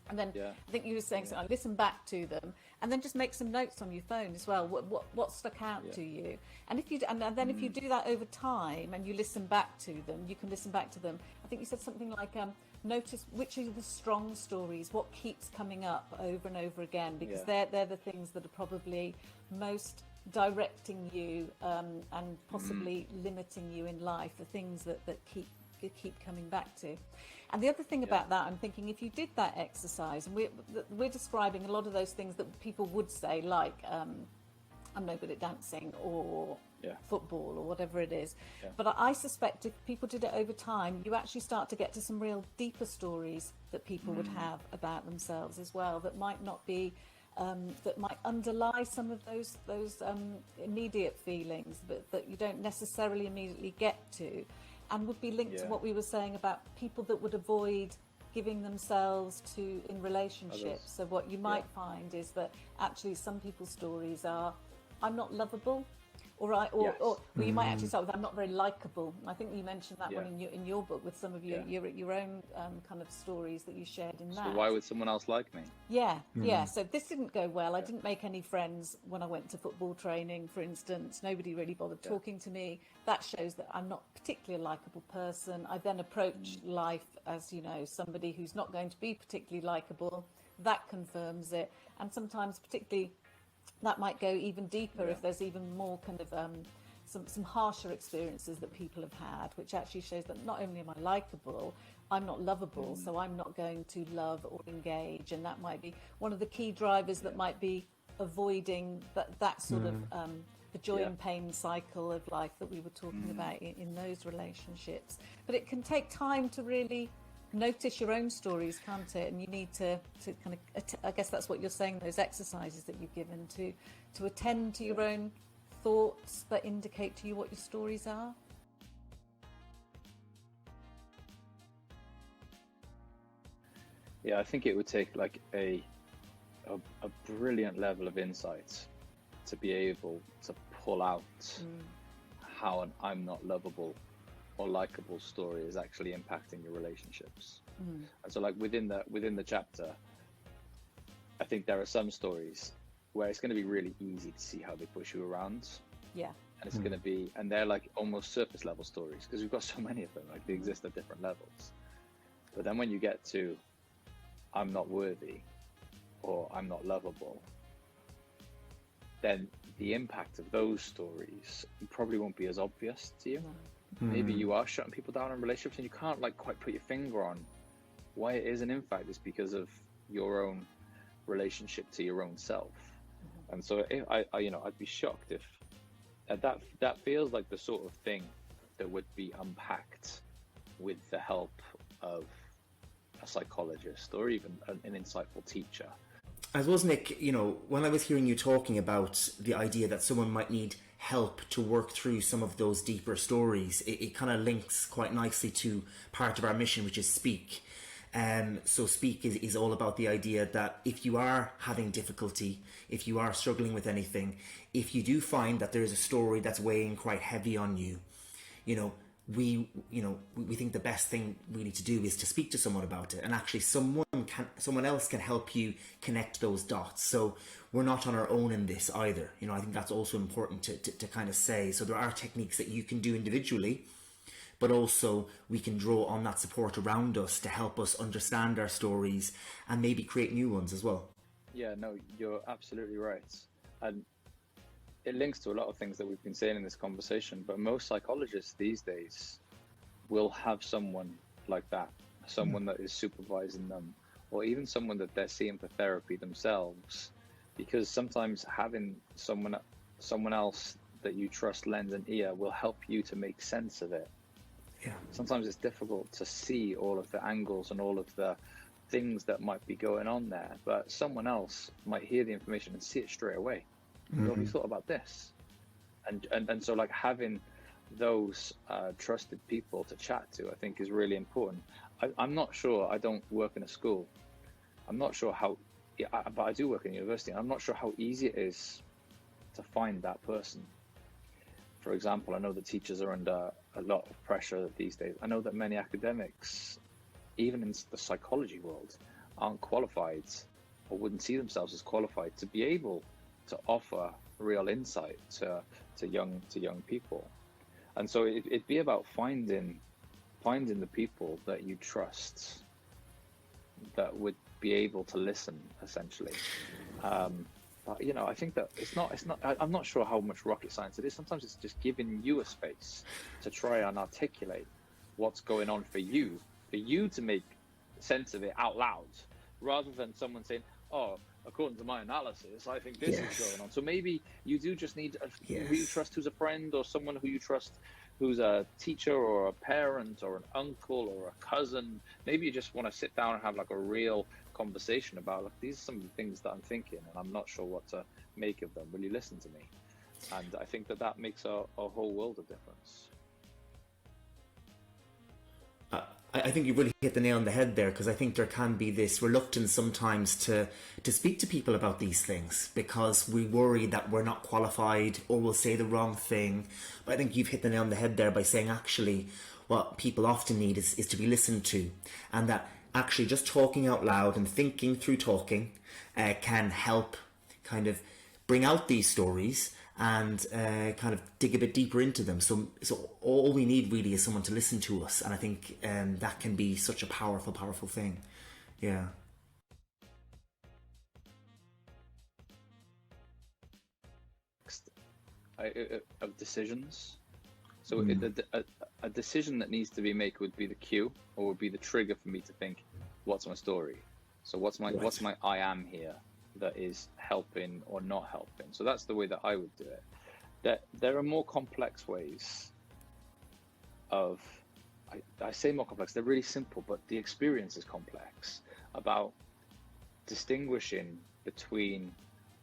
And then I think you were saying something like listen back to them, and then just make some notes on your phone as well. What stuck out to you? And if you then if you do that over time and you listen back to them, you can listen back to them. I think you said something like notice which are the strong stories, what keeps coming up over and over again, because they're the things that are probably most directing you and possibly limiting you in life, the things that keep coming back to. And the other thing about that, I'm thinking, if you did that exercise, and we're describing a lot of those things that people would say, like I'm no good at dancing or football or whatever it is, but I suspect if people did it over time, you actually start to get to some real deeper stories that people would have about themselves as well, that might not be that might underlie some of those immediate feelings, but that you don't necessarily immediately get to, and would be linked to what we were saying about people that would avoid giving themselves to in relationships. Others. So what you might find is that actually some people's stories are, I'm not lovable, or you might actually start with, I'm not very likable. I think you mentioned that one in your book with some of your own kind of stories that you shared in that. So why would someone else like me? So this didn't go well. I didn't make any friends when I went to football training, for instance. Nobody really bothered talking to me. That shows that I'm not particularly a likable person. I then approach life as, somebody who's not going to be particularly likable. That confirms it. And sometimes particularly that might go even deeper if there's even more kind of some harsher experiences that people have had, which actually shows that not only am I likable, I'm not lovable, so I'm not going to love or engage. And that might be one of the key drivers that might be avoiding that sort of the joy and pain cycle of life that we were talking about in those relationships. But it can take time to really notice your own stories, can't it? And you need to kind of, I guess that's what you're saying, those exercises that you've given to attend to your own thoughts that indicate to you what your stories are. I think it would take like a brilliant level of insight to be able to pull out how an I'm not lovable or likable story is actually impacting your relationships. And so like within the chapter, I think there are some stories where it's going to be really easy to see how they push you around. And it's going to be, and they're like almost surface level stories because we've got so many of them, like they exist at different levels. But then when you get to I'm not worthy or I'm not lovable, then the impact of those stories probably won't be as obvious to you. Maybe you are shutting people down in relationships and you can't like quite put your finger on why it is, and in fact it's because of your own relationship to your own self. And so I'd be shocked if that feels like the sort of thing that would be unpacked with the help of a psychologist or even an insightful teacher. I suppose, Nick, when I was hearing you talking about the idea that someone might need help to work through some of those deeper stories. It kind of links quite nicely to part of our mission, which is Speak. So Speak is all about the idea that if you are having difficulty, if you are struggling with anything, if you do find that there is a story that's weighing quite heavy on you, we think the best thing we need to do is to speak to someone about it, and actually someone else can help you connect those dots. So we're not on our own in this either. I think that's also important to kind of say. So there are techniques that you can do individually, but also we can draw on that support around us to help us understand our stories and maybe create new ones as well. Yeah, no, you're absolutely right. And it links to a lot of things that we've been saying in this conversation, but most psychologists these days will have someone like that, someone that is supervising them, or even someone that they're seeing for therapy themselves, because sometimes having someone else that you trust lend an ear will help you to make sense of it. Yeah. Sometimes it's difficult to see all of the angles and all of the things that might be going on there, but someone else might hear the information and see it straight away. Have you thought about this? And so like having those trusted people to chat to, I think is really important. I'm not sure, I don't work in a school. I'm not sure how, but I do work in a university. I'm not sure how easy it is to find that person. For example, I know that teachers are under a lot of pressure these days. I know that many academics, even in the psychology world, aren't qualified or wouldn't see themselves as qualified to be able to offer real insight to young people. And so it'd be about finding the people that you trust that would be able to listen, essentially. But I think that it's not I'm not sure how much rocket science it is. Sometimes it's just giving you a space to try and articulate what's going on for you to make sense of it out loud, rather than someone saying, oh, according to my analysis, I think this is going on. So maybe you do just need who you trust, who's a friend, or someone who you trust who's a teacher or a parent or an uncle or a cousin. Maybe you just want to sit down and have like a real conversation about, like, these are some of the things that I'm thinking and I'm not sure what to make of them. Will you listen to me? And I think that makes a whole world of difference. I think you really hit the nail on the head there, because I think there can be this reluctance sometimes to speak to people about these things because we worry that we're not qualified or we'll say the wrong thing. But I think you've hit the nail on the head there by saying actually what people often need is to be listened to, and that actually just talking out loud and thinking through talking can help kind of bring out these stories and kind of dig a bit deeper into them. So all we need really is someone to listen to us, and I think that can be such a powerful thing. Yeah. Of decisions. So a decision that needs to be made would be the cue, or would be the trigger for me to think, what's my story? So what's my I am here that is helping or not helping? So that's the way that I would do it. There are more complex ways of, I say more complex, they're really simple, but the experience is complex, about distinguishing between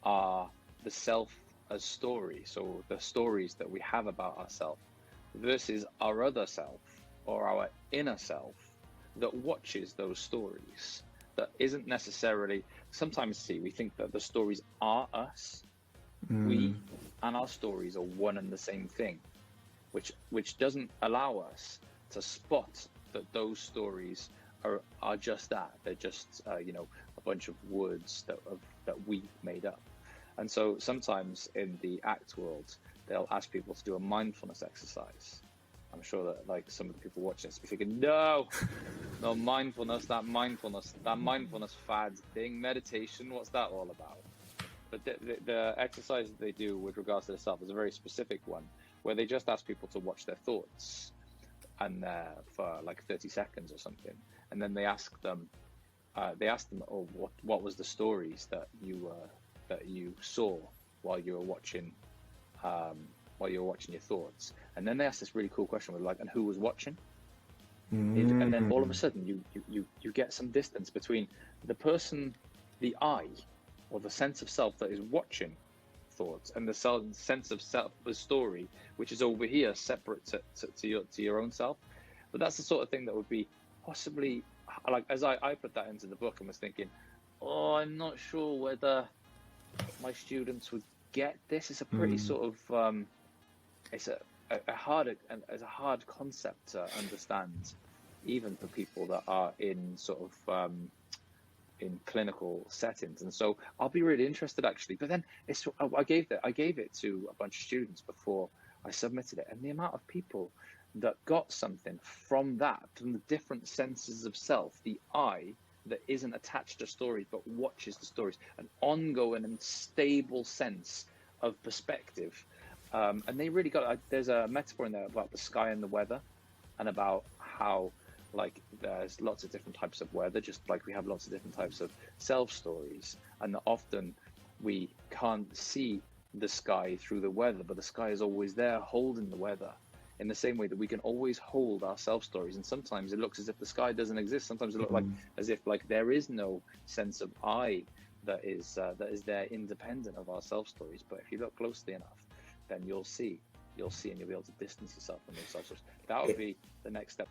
the self as story, so the stories that we have about ourselves, versus our other self or our inner self that watches those stories, that isn't necessarily, sometimes we think that the stories are us. We and our stories are one and the same thing, which doesn't allow us to spot that those stories are just that. They're just a bunch of words that we've made up. And so sometimes in the ACT world, they'll ask people to do a mindfulness exercise. I'm sure that like some of the people watching this will be thinking, no mindfulness, that mindfulness fad thing, meditation, what's that all about? But the exercise that they do with regards to the self is a very specific one, where they just ask people to watch their thoughts and for like 30 seconds or something, and then they ask them, oh, what was the stories that you saw while you were watching your thoughts? And then they ask this really cool question with like, and who was watching? And then all of a sudden you get some distance between the person, the I, or the sense of self that is watching thoughts and the sense of self, the story, which is over here, separate to your own self. But that's the sort of thing that would be possibly, like, as I put that into the book and was thinking, oh, I'm not sure whether my students would get this. It's a pretty sort of, it's a hard concept to understand, even for people that are in sort of in clinical settings. And so I'll be really interested, actually. But then I gave it to a bunch of students before I submitted it, and the amount of people that got something from that, from the different senses of self, the I that isn't attached to stories but watches the stories, an ongoing and stable sense of perspective. And they really got, there's a metaphor in there about the sky and the weather, and about how, like, there's lots of different types of weather, just like we have lots of different types of self stories, and that often we can't see the sky through the weather, but the sky is always there holding the weather, in the same way that we can always hold our self stories. And sometimes it looks as if the sky doesn't exist. Sometimes it looks like as if like there is no sense of I that is there independent of our self stories. But if you look closely enough, then you'll see, and you'll be able to distance yourself from those self stories. That would be the next step.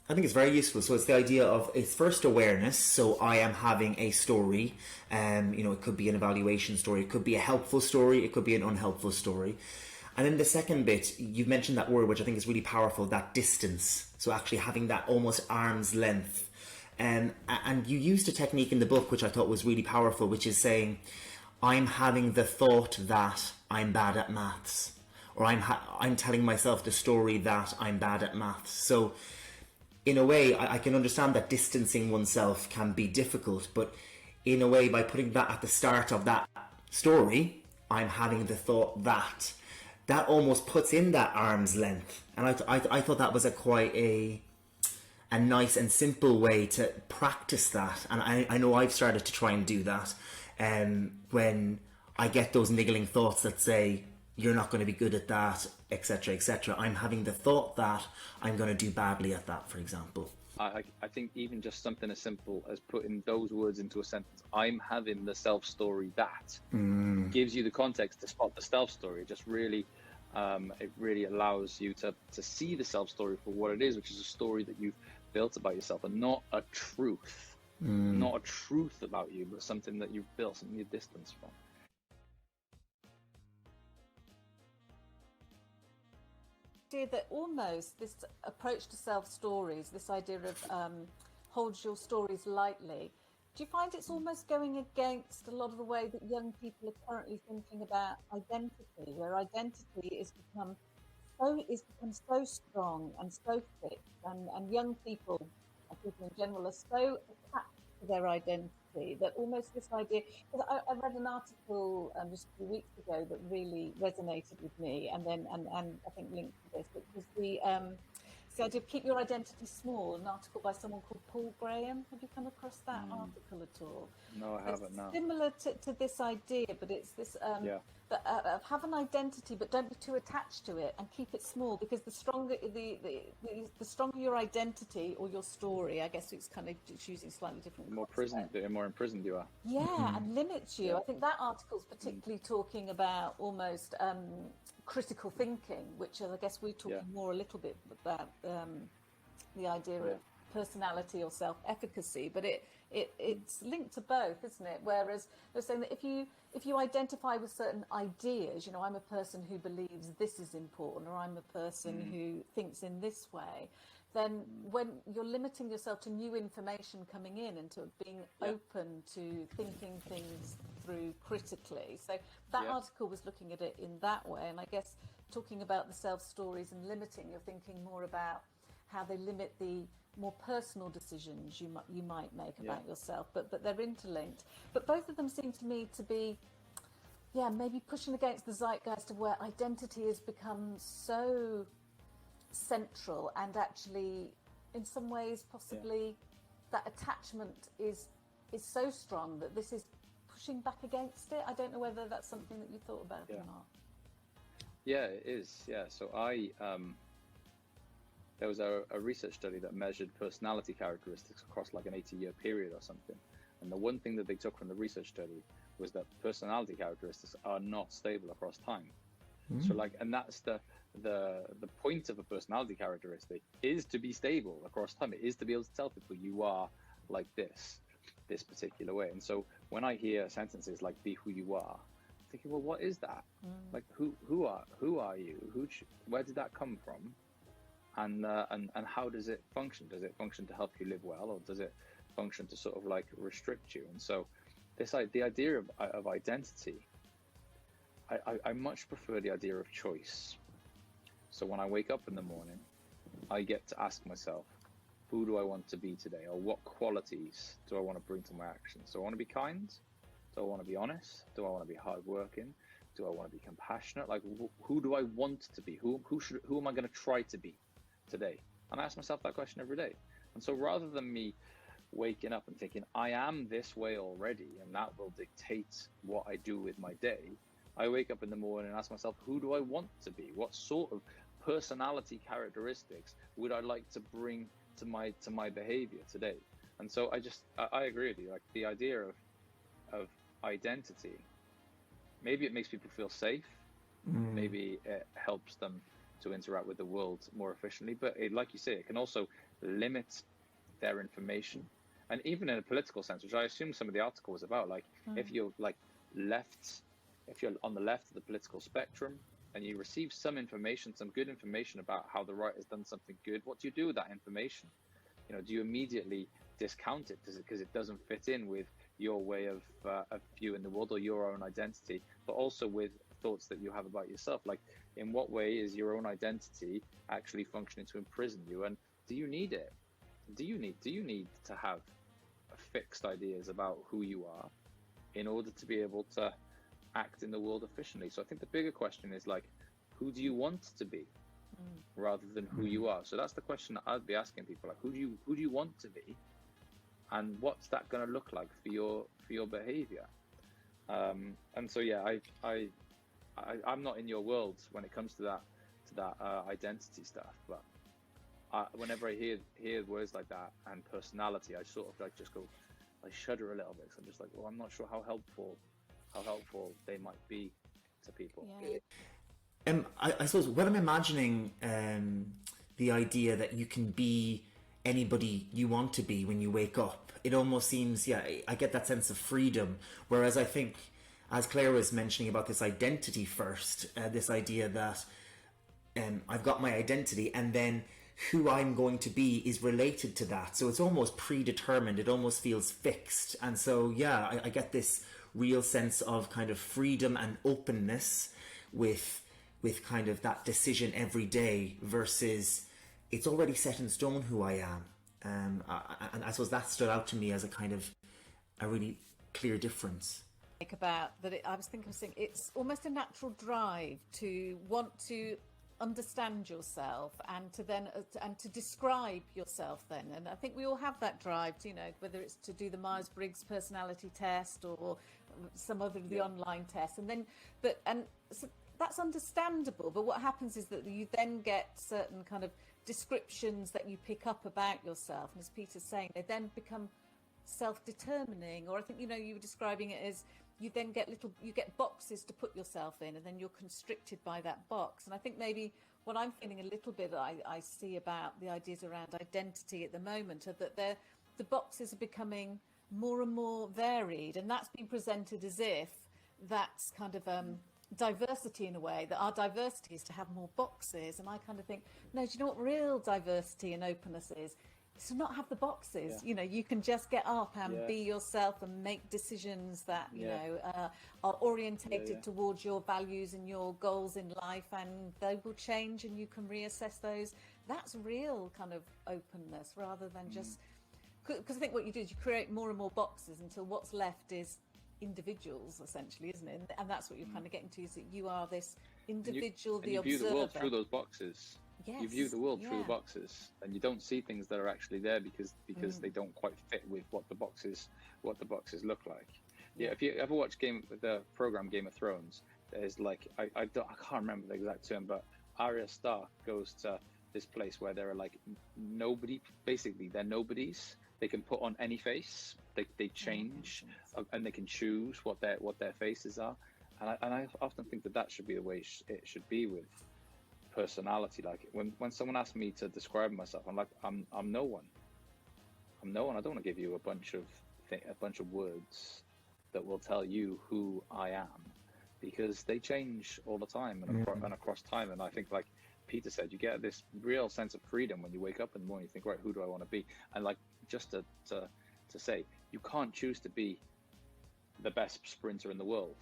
I think it's very useful. So it's the idea of, it's first awareness. So I am having a story, it could be an evaluation story, it could be a helpful story, it could be an unhelpful story. And then the second bit, you've mentioned that word, which I think is really powerful, that distance. So actually having that almost arm's length. And you used a technique in the book, which I thought was really powerful, which is saying, I'm having the thought that I'm bad at maths, or I'm telling myself the story that I'm bad at maths. So in a way, I can understand that distancing oneself can be difficult, but in a way, by putting that at the start of that story, I'm having the thought that almost puts in that arm's length. And I thought that was quite a nice and simple way to practice that. And I know I've started to try and do that when I get those niggling thoughts that say, you're not going to be good at that, etc., etc. I'm having the thought that I'm going to do badly at that, for example. I think even just something as simple as putting those words into a sentence, I'm having the self story that, gives you the context to spot the self story. It just really, it really allows you to see the self story for what it is, which is a story that you've built about yourself, and not a truth, not a truth about you, but something that you've built, something you're distanced from. That almost this approach to self-stories, this idea of hold your stories lightly, do you find it's almost going against a lot of the way that young people are currently thinking about identity, where identity is become so strong and so fixed, and young people and people in general are so attached to their identity that almost this idea, because I read an article just a few weeks ago that really resonated with me, and I think linked to this, which was the idea of keep your identity small, an article by someone called Paul Graham. Have you come across that article at all? No, I haven't, no. Similar to this idea, but it's this have an identity, but don't be too attached to it, and keep it small, because the stronger the stronger your identity or your story, I guess it's kind of using slightly different. The more imprisoned you are. Yeah, and limits you. I think that article's particularly talking about almost critical thinking, which I guess we're talking more a little bit about the idea of personality or self-efficacy, but it's linked to both, isn't it? Whereas they're saying that if you identify with certain ideas, I'm a person who believes this is important, or I'm a person who thinks in this way, then when you're limiting yourself to new information coming in and to being open to thinking things through critically. So that article was looking at it in that way, and I guess talking about the self-stories and limiting, you're thinking more about how they limit the more personal decisions you might make about yourself, but they're interlinked. But both of them seem to me to be, maybe pushing against the zeitgeist of where identity has become so central, and actually, in some ways, possibly that attachment is so strong that this is pushing back against it. I don't know whether that's something that you thought about or not. Yeah, it is. Yeah, so there was a research study that measured personality characteristics across like an 80-year period or something, And the one thing that they took from the research study was that personality characteristics are not stable across time. So like, and that's the point of a personality characteristic, is to be stable across time. It is to be able to tell people you are like this particular way. And so when I hear sentences like "be who you are," I'm thinking, well, what is that? Like, who are you? Where did that come from? And how does it function? Does it function to help you live well, or does it function to sort of like restrict you? And so the idea of identity, I much prefer the idea of choice. So when I wake up in the morning, I get to ask myself, who do I want to be today? Or what qualities do I want to bring to my actions? Do I want to be kind? Do I want to be honest? Do I want to be hardworking? Do I want to be compassionate? Like, who do I want to be? Who am I going to try to be today? And I ask myself that question every day. And so rather than me waking up and thinking, I am this way already, and that will dictate what I do with my day, I wake up in the morning and ask myself, who do I want to be? What sort of personality characteristics would I like to bring to my behavior today? And so I agree with you. Like, the idea of identity, maybe it makes people feel safe, maybe it helps them to interact with the world more efficiently, but like you say, it can also limit their information. And even in a political sense, which I assume some of the article was about, like, if you're on the left of the political spectrum and you receive some information, some good information about how the right has done something good, what do you do with that information? You know, do you immediately discount it because it doesn't fit in with your way of viewing the world or your own identity, but also with thoughts that you have about yourself? Like, in what way is your own identity actually functioning to imprison you? And do you need it? Do you need to have fixed ideas about who you are in order to be able to act in the world efficiently? So I think the bigger question is, like, who do you want to be rather than who you are? So that's the question that I'd be asking people, like, who do you want to be, and what's that going to look like for your behavior? And so yeah, I'm not in your world when it comes to that identity stuff, but whenever I hear words like that and personality, I sort of like just go, I shudder a little bit, because I'm just like, well, I'm not sure how helpful they might be to people. Yeah. I suppose when I'm imagining the idea that you can be anybody you want to be when you wake up, it almost seems, I get that sense of freedom. Whereas I think, as Claire was mentioning about this identity first, this idea that I've got my identity, and then who I'm going to be is related to that. So it's almost predetermined. It almost feels fixed. And so, I get this real sense of kind of freedom and openness with kind of that decision every day, versus it's already set in stone who I am. And I suppose that stood out to me as a kind of a really clear difference. About that, I was thinking it's almost a natural drive to want to understand yourself and to then and to describe yourself then. And I think we all have that drive to, whether it's to do the Myers-Briggs personality test or some other of the online tests, and then so that's understandable. But what happens is that you then get certain kind of descriptions that you pick up about yourself, and as Peter's saying, they then become self-determining. Or I think, you were describing it as you then get boxes to put yourself in, and then you're constricted by that box. And I think maybe what I'm feeling a little bit I see about the ideas around identity at the moment are that the boxes are becoming more and more varied, and that's been presented as if that's kind of diversity in a way, that our diversity is to have more boxes. And I kind of think, no, do you know what real diversity and openness is? It's to not have the boxes. You can just get up and be yourself and make decisions that are orientated towards your values and your goals in life, and they will change and you can reassess those. That's real kind of openness, rather than just, because I think what you do is you create more and more boxes until what's left is individuals, essentially, isn't it? And that's what you're kind of getting to, is that you are this individual, the observer. You view the world through those boxes. Yes, you view the world through the boxes, and you don't see things that are actually there because they don't quite fit with what the boxes look like. If you ever watch the program Game of Thrones, there's like I can't remember the exact term, but Arya Stark goes to this place where there are like nobody, basically they're nobodies. They can put on any face, they change, and they can choose what their faces are. And I often think that should be the way it should be with personality. Like when someone asks me to describe myself, I'm like, I'm no one. I'm no one. I don't want to give you a bunch of words that will tell you who I am, because they change all the time and across time. And I think, like Peter said, you get this real sense of freedom when you wake up in the morning. You think, right, who do I want to be? And like, just to say, you can't choose to be the best sprinter in the world.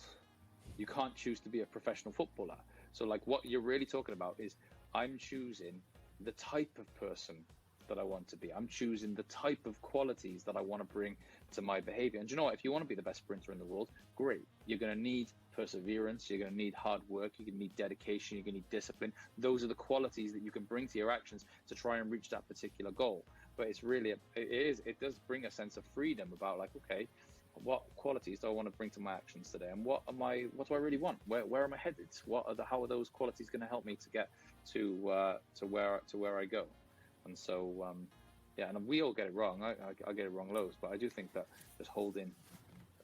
You can't choose to be a professional footballer. So like, what you're really talking about is, I'm choosing the type of person that I want to be. I'm choosing the type of qualities that I want to bring to my behavior. And you know what? If you want to be the best sprinter in the world, great. You're going to need perseverance. You're going to need hard work. You're going to need dedication. You're going to need discipline. Those are the qualities that you can bring to your actions to try and reach that particular goal. But it's really, it does bring a sense of freedom about, like, okay, what qualities do I want to bring to my actions today, and what do I really want? Where am I headed? How are those qualities going to help me to get to where I go? And so and we all get it wrong. I get it wrong loads, but I do think that just holding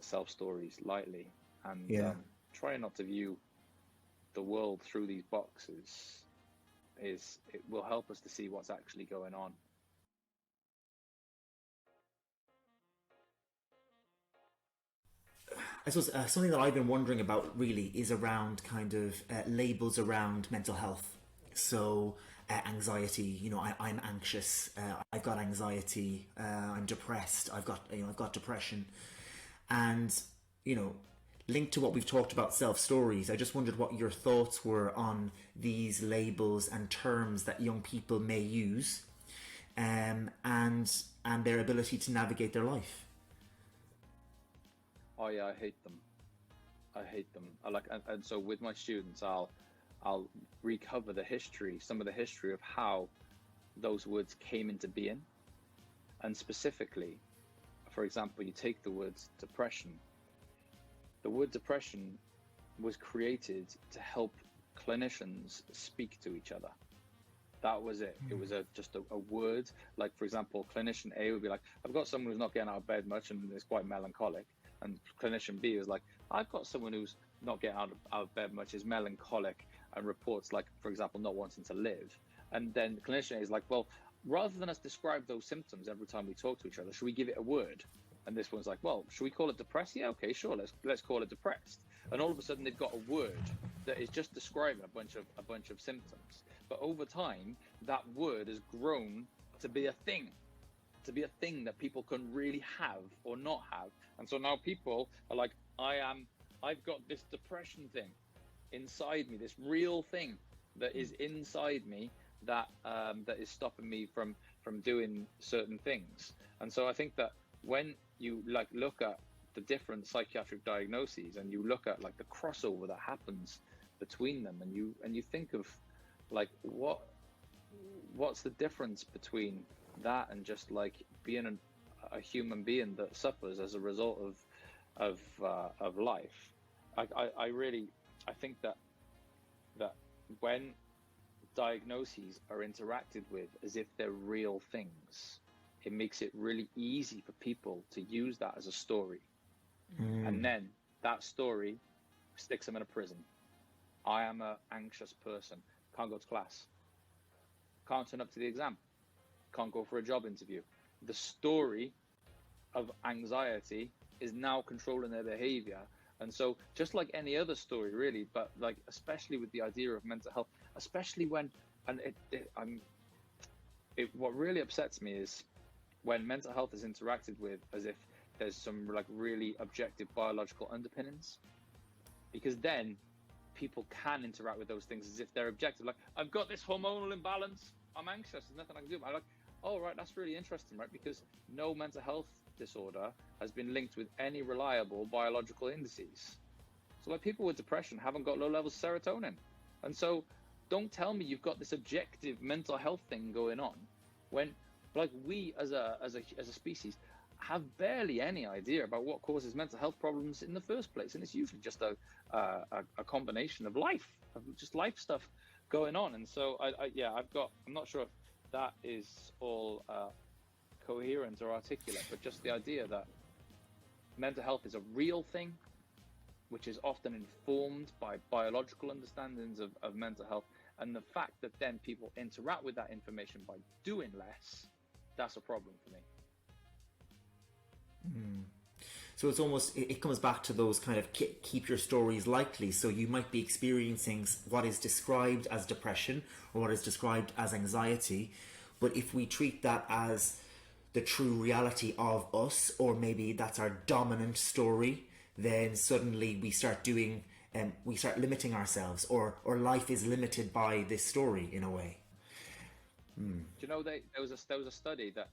self stories lightly and trying not to view the world through these boxes it will help us to see what's actually going on. I suppose something that I've been wondering about really is around kind of labels around mental health. So anxiety, you know, I'm anxious, I've got anxiety, I'm depressed, I've got depression. And, you know, linked to what we've talked about self-stories, I just wondered what your thoughts were on these labels and terms that young people may use, and their ability to navigate their life. Oh yeah, I hate them. And so with my students, I'll recover some of the history of how those words came into being. And specifically, for example, you take the words depression. The word depression was created to help clinicians speak to each other. That was it. It was just a word. Like, for example, clinician A would be like, I've got someone who's not getting out of bed much and is quite melancholic. And clinician B is like, I've got someone who's not getting out of bed much, is melancholic, and reports, like, for example, not wanting to live. And then clinician A is like, well, rather than us describe those symptoms every time we talk to each other, should we give it a word? And this one's like, well, should we call it depressed? Yeah, okay, sure, let's call it depressed. And all of a sudden they've got a word that is just describing a bunch of symptoms. But over time, that word has grown to be a thing. That people can really have or not have. And so now people are like, I've got this depression thing inside me, this real thing that is inside me that is stopping me from doing certain things. And so I think that when you like look at the different psychiatric diagnoses and you look at like the crossover that happens between them, and you think of like what's the difference between that and just like being a human being that suffers as a result of life. I think that when diagnoses are interacted with as if they're real things, it makes it really easy for people to use that as a story. And then that story sticks them in a prison. I am an anxious person, can't go to class, can't turn up to the exam, can't go for a job interview. The story of anxiety is now controlling their behavior. And so just like any other story really, but like especially with the idea of mental health, especially when, and what really upsets me is when mental health is interacted with as if there's some like really objective biological underpinnings, because then people can interact with those things as if they're objective. Like, I've got this hormonal imbalance, I'm anxious, there's nothing I can do. I'm like, oh, right, that's really interesting, right? Because no mental health disorder has been linked with any reliable biological indices. So like people with depression haven't got low levels of serotonin. And so don't tell me you've got this objective mental health thing going on when like we as a species have barely any idea about what causes mental health problems in the first place. And it's usually just a combination of life, of just life stuff going on. And so I'm not sure if that is all coherent or articulate, but just the idea that mental health is a real thing, which is often informed by biological understandings of mental health, and the fact that then people interact with that information by doing less, that's a problem for me. So it's almost, it comes back to those kind of keep your stories lightly. So you might be experiencing what is described as depression or what is described as anxiety, but if we treat that as the true reality of us, or maybe that's our dominant story, then suddenly we start doing, we start limiting ourselves, or life is limited by this story in a way. Do you know, there was a study that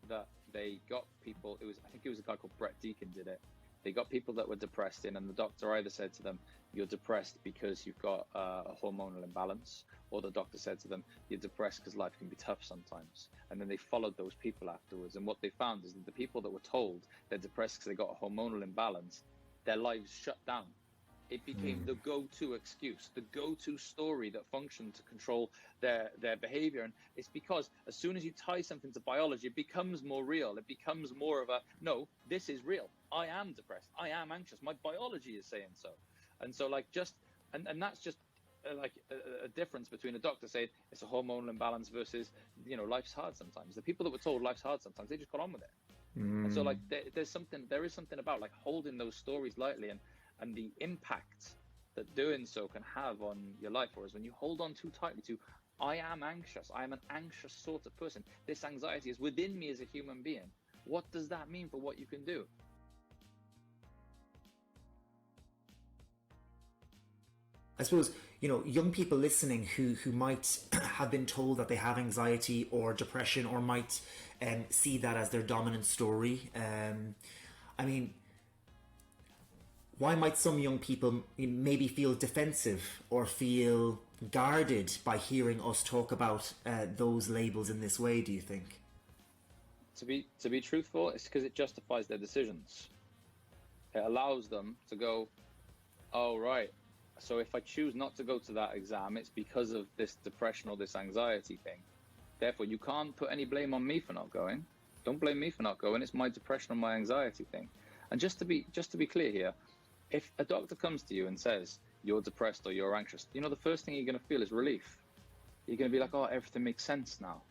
that they got people, I think it was a guy called Brett Deacon did it. They got people that were depressed in, and the doctor either said to them, you're depressed because you've got a hormonal imbalance, or the doctor said to them, you're depressed because life can be tough sometimes. And then they followed those people afterwards, and what they found is that the people that were told they're depressed because they got a hormonal imbalance, their lives shut down. It became the go-to excuse, the go-to story that functioned to control their behavior. And it's because as soon as you tie something to biology, it becomes more real. It becomes more of a, no, this is real. I am depressed. I am anxious. My biology is saying so. And so and that's just like a difference between a doctor saying it's a hormonal imbalance versus, life's hard sometimes. The people that were told life's hard sometimes, they just got on with it. And so like there is something about like holding those stories lightly and the impact that doing so can have on your life. Whereas when you hold on too tightly to, I am anxious, I am an anxious sort of person, this anxiety is within me as a human being, what does that mean for what you can do? I suppose, young people listening who might have been told that they have anxiety or depression, or might see that as their dominant story. Why might some young people maybe feel defensive or feel guarded by hearing us talk about those labels in this way, do you think? To be truthful, it's because it justifies their decisions. It allows them to go, oh, right, so if I choose not to go to that exam, it's because of this depression or this anxiety thing. Therefore, you can't put any blame on me for not going. Don't blame me for not going. It's my depression or my anxiety thing. And just to be clear here, if a doctor comes to you and says you're depressed or you're anxious, the first thing you're going to feel is relief. You're going to be like, oh, everything makes sense now.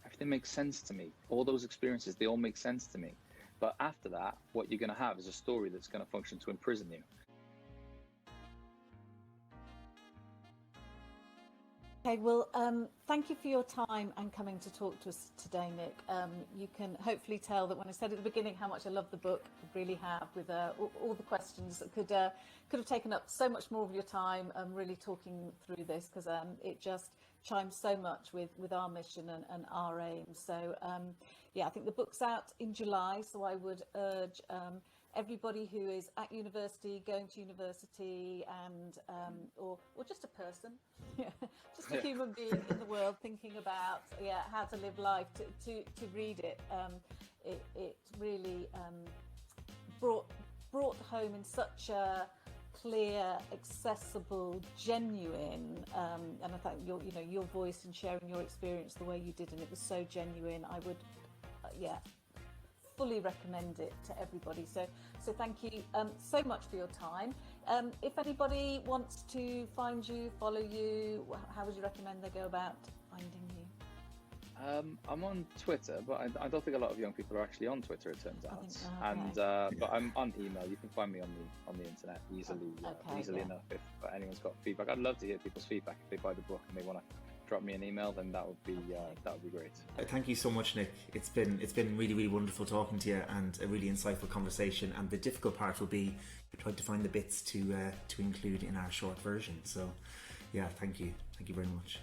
Everything makes sense to me. All those experiences, they all make sense to me. But after that, what you're going to have is a story that's going to function to imprison you. Okay, well, thank you for your time and coming to talk to us today, Nic. You can hopefully tell that when I said at the beginning how much I love the book, I really have, with all the questions that could have taken up so much more of your time, really talking through this, because it just chimes so much with our mission and our aim. So, I think the book's out in July, so I would urge everybody who is at university, going to university, and or just a person, just a human being in the world thinking about how to live life, to read it. It really brought home in such a clear, accessible, genuine, and I think your voice and sharing your experience the way you did, and it was so genuine. I would fully recommend it to everybody. So thank you so much for your time. If anybody wants to find you, follow you, how would you recommend they go about finding you? I'm on Twitter, but I don't think a lot of young people are actually on Twitter, it turns out. But I'm on email. You can find me on the internet easily enough. If anyone's got feedback, I'd love to hear people's feedback. If they buy the book and they want to drop me an email, then that would be great. Thank you so much, Nic. It's been really, really wonderful talking to you, and a really insightful conversation. And the difficult part will be trying to find the bits to include in our short version. So thank you very much.